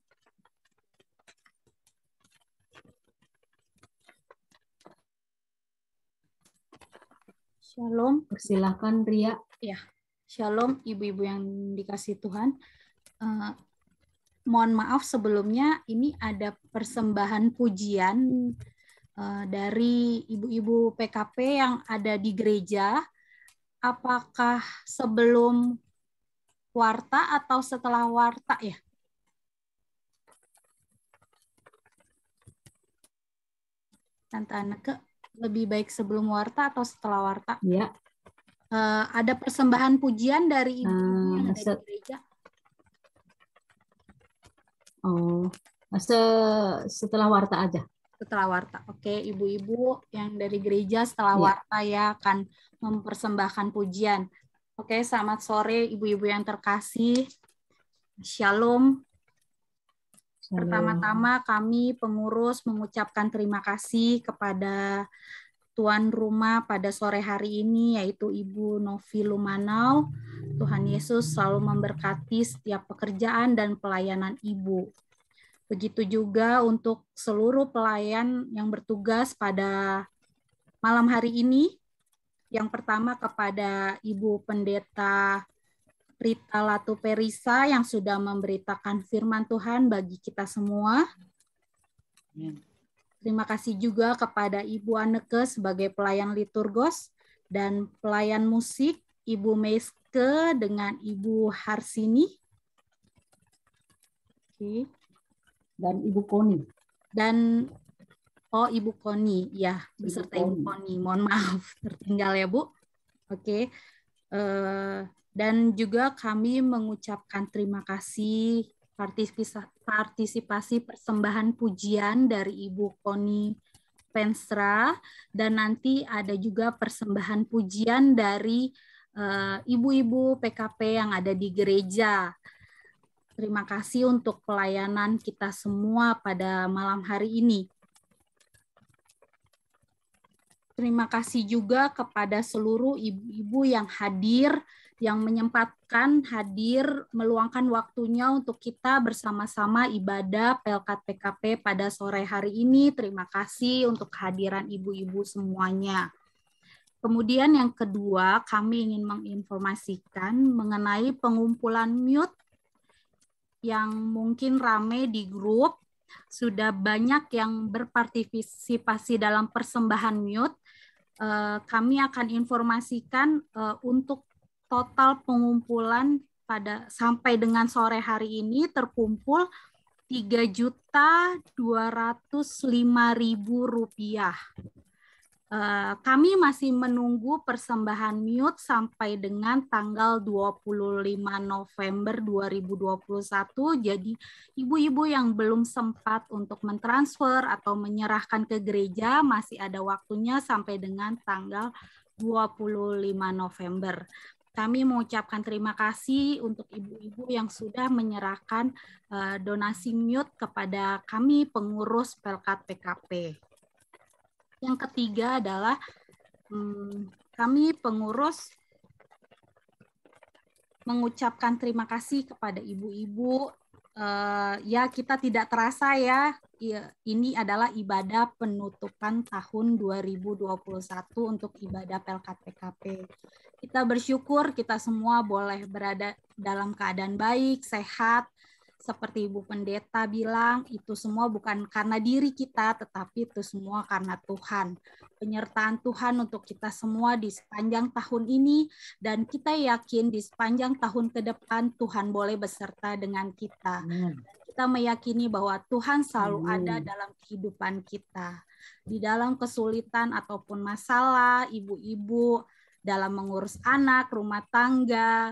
Shalom,
Persilakan Ria.
ya. Shalom, ibu-ibu yang dikasih Tuhan. Mohon maaf sebelumnya, ini ada persembahan pujian dari ibu-ibu PKP yang ada di gereja. Apakah sebelum warta atau setelah warta ya? Tante Anneke, lebih baik sebelum warta atau setelah warta?
Ya.
Ada persembahan pujian dari ibu yang ada di gereja.
Setelah warta aja.
Setelah warta. Oke, ibu-ibu yang dari gereja setelah warta ya akan mempersembahkan pujian. Oke, selamat sore ibu-ibu yang terkasih. Shalom. Pertama-tama kami pengurus mengucapkan terima kasih kepada tuan rumah pada sore hari ini, yaitu Ibu Novi Lumanau. Tuhan Yesus selalu memberkati setiap pekerjaan dan pelayanan Ibu. Begitu juga untuk seluruh pelayan yang bertugas pada malam hari ini. Yang pertama kepada Ibu Pendeta Rita Latu Perisa yang sudah memberitakan firman Tuhan bagi kita semua.
Amin.
Terima kasih juga kepada Ibu Anneke sebagai pelayan liturgos dan pelayan musik, Ibu Meske dengan Ibu Harsini. Oke.
Dan Ibu Koni.
Dan Ibu Koni, ya, beserta Ibu Koni. Mohon maaf tertinggal ya, Bu. Oke. Dan juga kami mengucapkan terima kasih partisipasi persembahan pujian dari Ibu Koni Pensra, dan nanti ada juga persembahan pujian dari ibu-ibu PKP yang ada di gereja. Terima kasih untuk pelayanan kita semua pada malam hari ini. Terima kasih juga kepada seluruh ibu-ibu yang hadir, yang menyempatkan hadir, meluangkan waktunya untuk kita bersama-sama ibadah Pelkat PKP pada sore hari ini. Terima kasih untuk kehadiran ibu-ibu semuanya. Kemudian yang kedua, kami ingin menginformasikan mengenai pengumpulan mute yang mungkin rame di grup. Sudah banyak yang berpartisipasi dalam persembahan mute. Kami akan informasikan untuk total pengumpulan pada sampai dengan sore hari ini terkumpul Rp3.205.000. Kami masih menunggu persembahan mute sampai dengan tanggal 25 November 2021. Jadi ibu-ibu yang belum sempat untuk mentransfer atau menyerahkan ke gereja masih ada waktunya sampai dengan tanggal 25 November. Kami mengucapkan terima kasih untuk ibu-ibu yang sudah menyerahkan donasi mute kepada kami pengurus Pelkat PKP. Yang ketiga adalah kami pengurus mengucapkan terima kasih kepada ibu-ibu. Ya, kita tidak terasa ya, ini adalah ibadah penutupan tahun 2021 untuk ibadah Pelkat PKP. Kita bersyukur kita semua boleh berada dalam keadaan baik, sehat. Seperti Ibu Pendeta bilang, itu semua bukan karena diri kita, tetapi itu semua karena Tuhan. Penyertaan Tuhan untuk kita semua di sepanjang tahun ini, dan kita yakin di sepanjang tahun ke depan Tuhan boleh beserta dengan kita. Kita meyakini bahwa Tuhan selalu ada dalam kehidupan kita. Di dalam kesulitan ataupun masalah, ibu-ibu dalam mengurus anak, rumah tangga,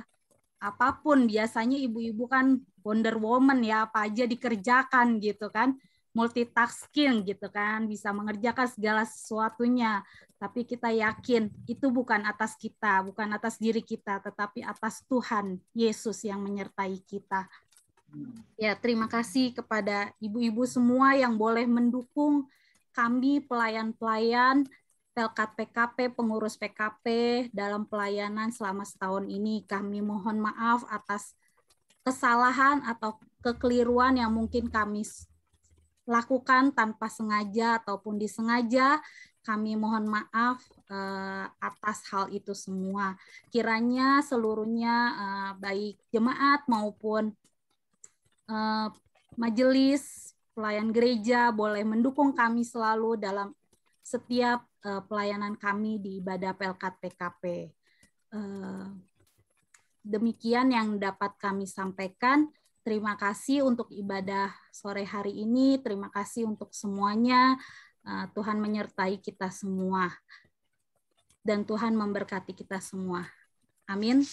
apapun, biasanya ibu-ibu kan Wonder Woman ya, apa aja dikerjakan gitu kan, multitasking gitu kan, bisa mengerjakan segala sesuatunya. Tapi kita yakin itu bukan atas kita, bukan atas diri kita, tetapi atas Tuhan Yesus yang menyertai kita. Ya, terima kasih kepada ibu-ibu semua yang boleh mendukung kami pelayan-pelayan Pelkat PKP, pengurus PKP dalam pelayanan selama setahun ini. Kami mohon maaf atas kesalahan atau kekeliruan yang mungkin kami lakukan tanpa sengaja ataupun disengaja. Kami mohon maaf atas hal itu semua. Kiranya seluruhnya baik jemaat maupun majelis pelayan gereja boleh mendukung kami selalu dalam setiap pelayanan kami di ibadah Pelkat PKP. Demikian yang dapat kami sampaikan. Terima kasih untuk ibadah sore hari ini. Terima kasih untuk semuanya. Tuhan menyertai kita semua. Dan Tuhan memberkati kita semua. Amin.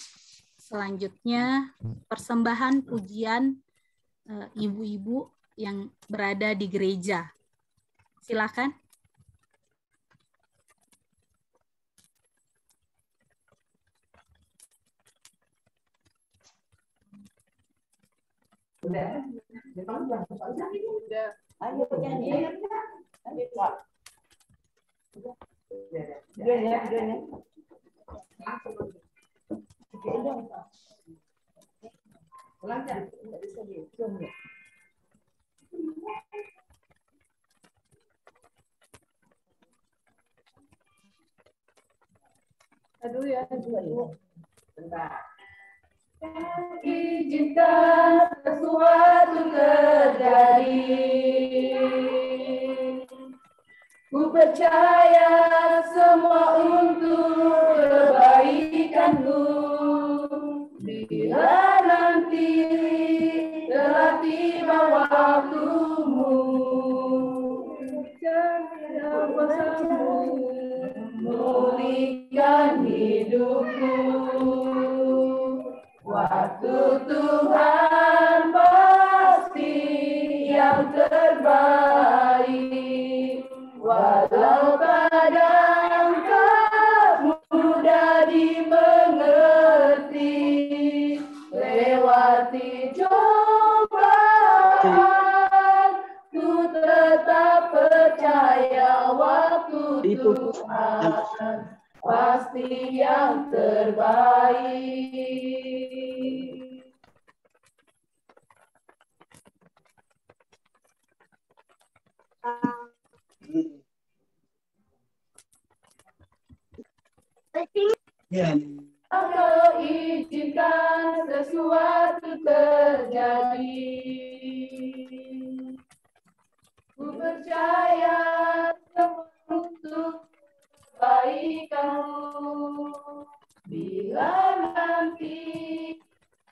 Selanjutnya, persembahan pujian ibu-ibu yang berada di gereja. Silakan.
Udah. Ayo nyanyi. Aduh ya, bentar. Izinkan sesuatu terjadi. Ku percaya semua untuk kebaikanku. Bila nanti telah tiba waktumu, jangan kuasamu memulihkan hidupku.
Waktu Tuhan pasti yang terbaik, walau kadang tak mudah dimengerti, lewati cobaan, ku tetap percaya waktu Tuhan pasti yang terbaik. Kau izinkan sesuatu terjadi, ku percaya semua untuk kebaikanmu. Bila nanti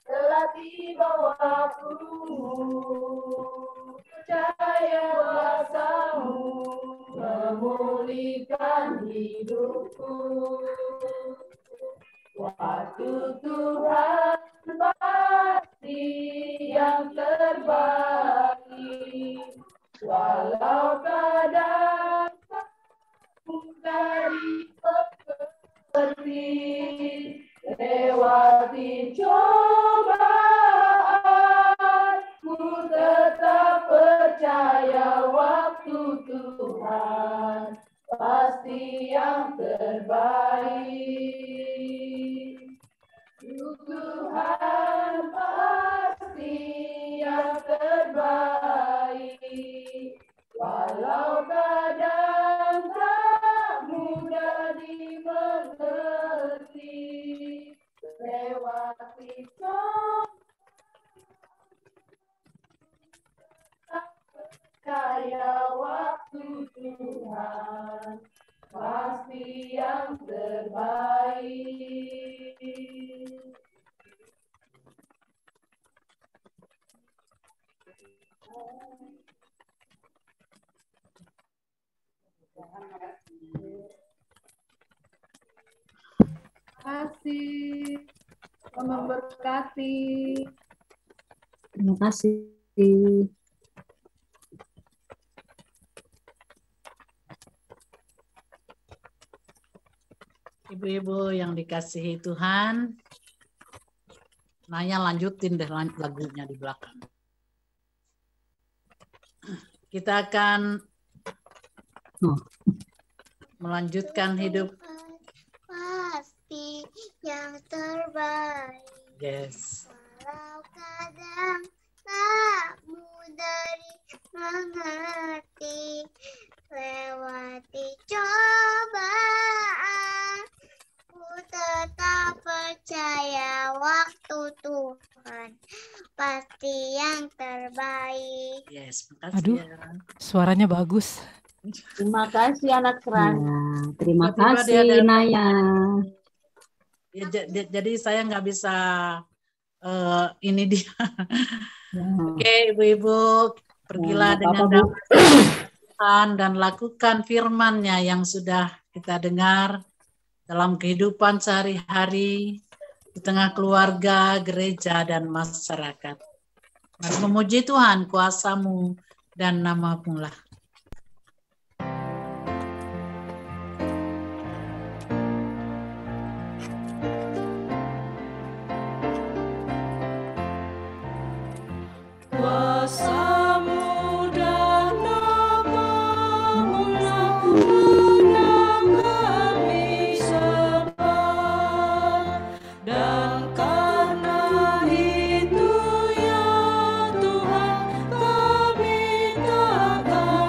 telah tiba waktumu, percaya kuasamu memulihkan hidupku. Waktu Tuhan pasti yang terbaik, walau kadang mudah dimengerti, lewati cobaan, ku tetap percaya waktu Tuhan pasti yang terbaik. Tuhan pasti yang terbaik, walau kadang tak mudah dimengerti, lewati cobaan, percaya waktu Tuhan pasti yang terbaik. Kasih, memberkati.
Terima kasih.
Ibu-ibu yang dikasihi Tuhan, Naya lanjutin deh lagunya di belakang. Kita akan melanjutkan hidup.
Pasti yang terbaik.
Yes.
Walau kadang tak mudah dimengerti, lewati cobaan, ku tetap percaya waktu Tuhan pasti yang terbaik.
Yes, makasih.
Aduh,
ya.
suaranya bagus.
Terima kasih anak keran.
Ya, terima
Tiba-tiba dia
kasih
ada-
Naya.
Ya, jadi saya nggak bisa ini dia.
Ya.
Oke, ibu-ibu, pergilah
nggak
dengan
apa-apa, Bu.
damai Tuhan dan lakukan firman-Nya yang sudah kita dengar dalam kehidupan sehari-hari di tengah keluarga, gereja, dan masyarakat. Mari memuji Tuhan, kuasa-Mu dan nama-Mu lah.
Kuasa-Mu dan nama-Mu lah hendak kami sembah, dan karena itu ya Tuhan kami takkan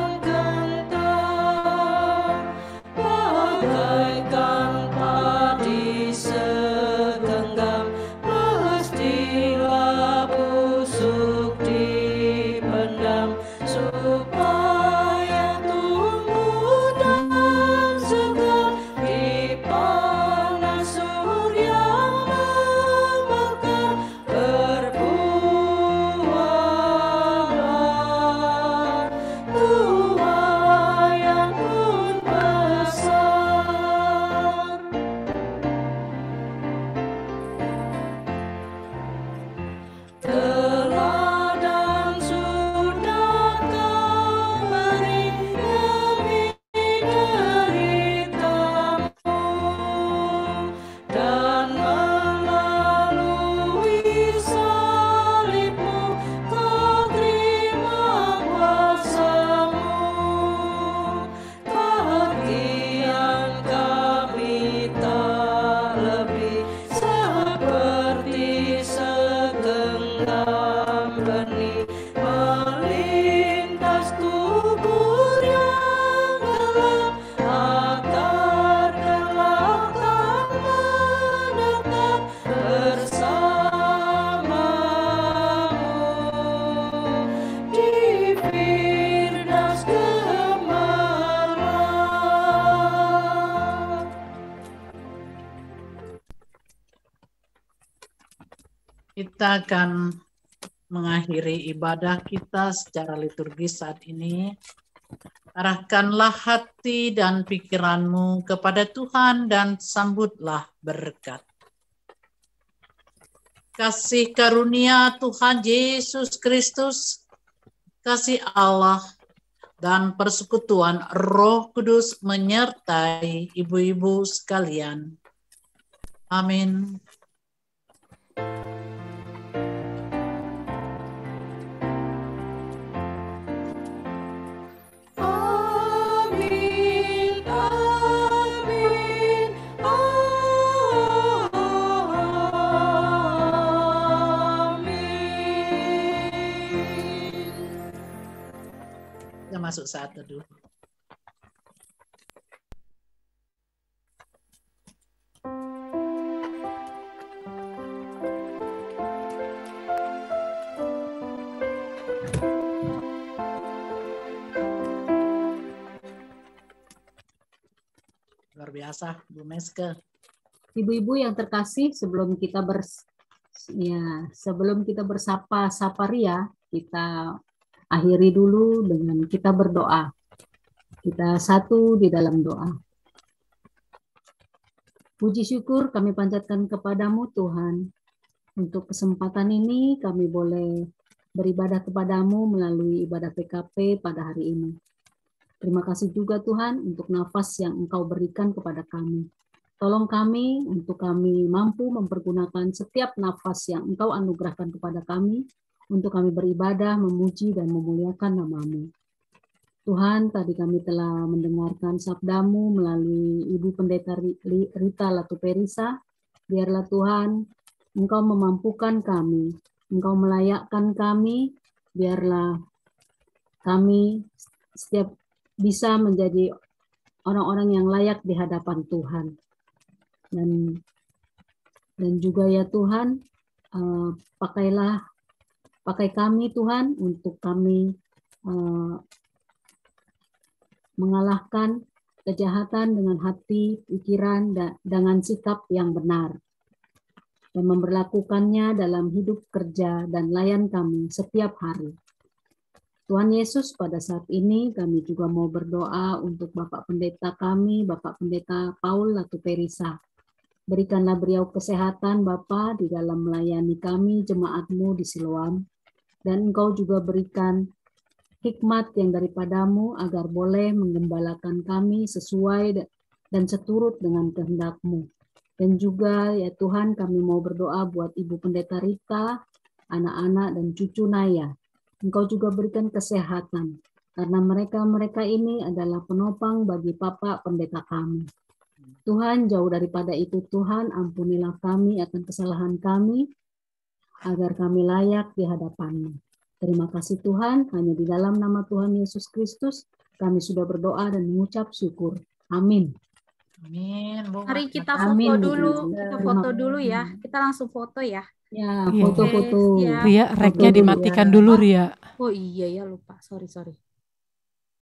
Kita akan mengakhiri ibadah kita secara liturgis saat ini. Arahkanlah hati dan pikiranmu kepada Tuhan dan sambutlah berkat. Kasih karunia Tuhan Yesus Kristus, kasih Allah, dan persekutuan Roh Kudus menyertai ibu-ibu sekalian. Amin.
Amin, amin, amin.
Kita masuk saat teduh. Luar biasa, Bu Meske.
Ibu-ibu yang terkasih, sebelum kita bersapa Saparia, kita akhiri dulu dengan kita berdoa. Kita satu di dalam doa. Puji syukur kami panjatkan kepadamu Tuhan. Untuk kesempatan ini kami boleh beribadah kepadamu melalui ibadah PKP pada hari ini. Terima kasih juga Tuhan untuk nafas yang Engkau berikan kepada kami. Tolong kami untuk kami mampu mempergunakan setiap nafas yang Engkau anugerahkan kepada kami untuk kami beribadah, memuji, dan memuliakan nama-Mu. Tuhan, tadi kami telah mendengarkan sabda-Mu melalui Ibu Pendeta Rita Latuperisa. Biarlah Tuhan, Engkau memampukan kami, Engkau melayakkan kami, biarlah kami setiap bisa menjadi orang-orang yang layak di hadapan Tuhan. Dan juga ya Tuhan, pakai kami Tuhan untuk kami mengalahkan kejahatan dengan hati, pikiran, dan dengan sikap yang benar. Dan memberlakukannya dalam hidup kerja dan layan kami setiap hari. Tuhan Yesus, pada saat ini kami juga mau berdoa untuk Bapak Pendeta kami, Bapak Pendeta Paul Latuperisa. Berikanlah beliau kesehatan Bapa di dalam melayani kami, jemaat-Mu di Siloam. Dan Engkau juga berikan hikmat yang daripadamu agar boleh menggembalakan kami sesuai dan seturut dengan kehendak-Mu. Dan juga ya Tuhan kami mau berdoa buat Ibu Pendeta Rita, anak-anak dan cucu Naya. Engkau juga berikan kesehatan, karena mereka ini adalah penopang bagi Bapak Pendeta kami. Tuhan, jauh daripada itu Tuhan, ampunilah kami akan kesalahan kami, agar kami layak di hadapan-Mu. Terima kasih Tuhan, hanya di dalam nama Tuhan Yesus Kristus, kami sudah berdoa dan mengucap syukur. Amin.
Amin.
Mari kita
Amin.
foto dulu, kita foto dulu ya. Kita langsung foto ya.
Ya,
Iya.
foto-foto.
Siap.
Ria, reknya dimatikan dulu, Ria.
Oh iya ya, lupa. Sorry.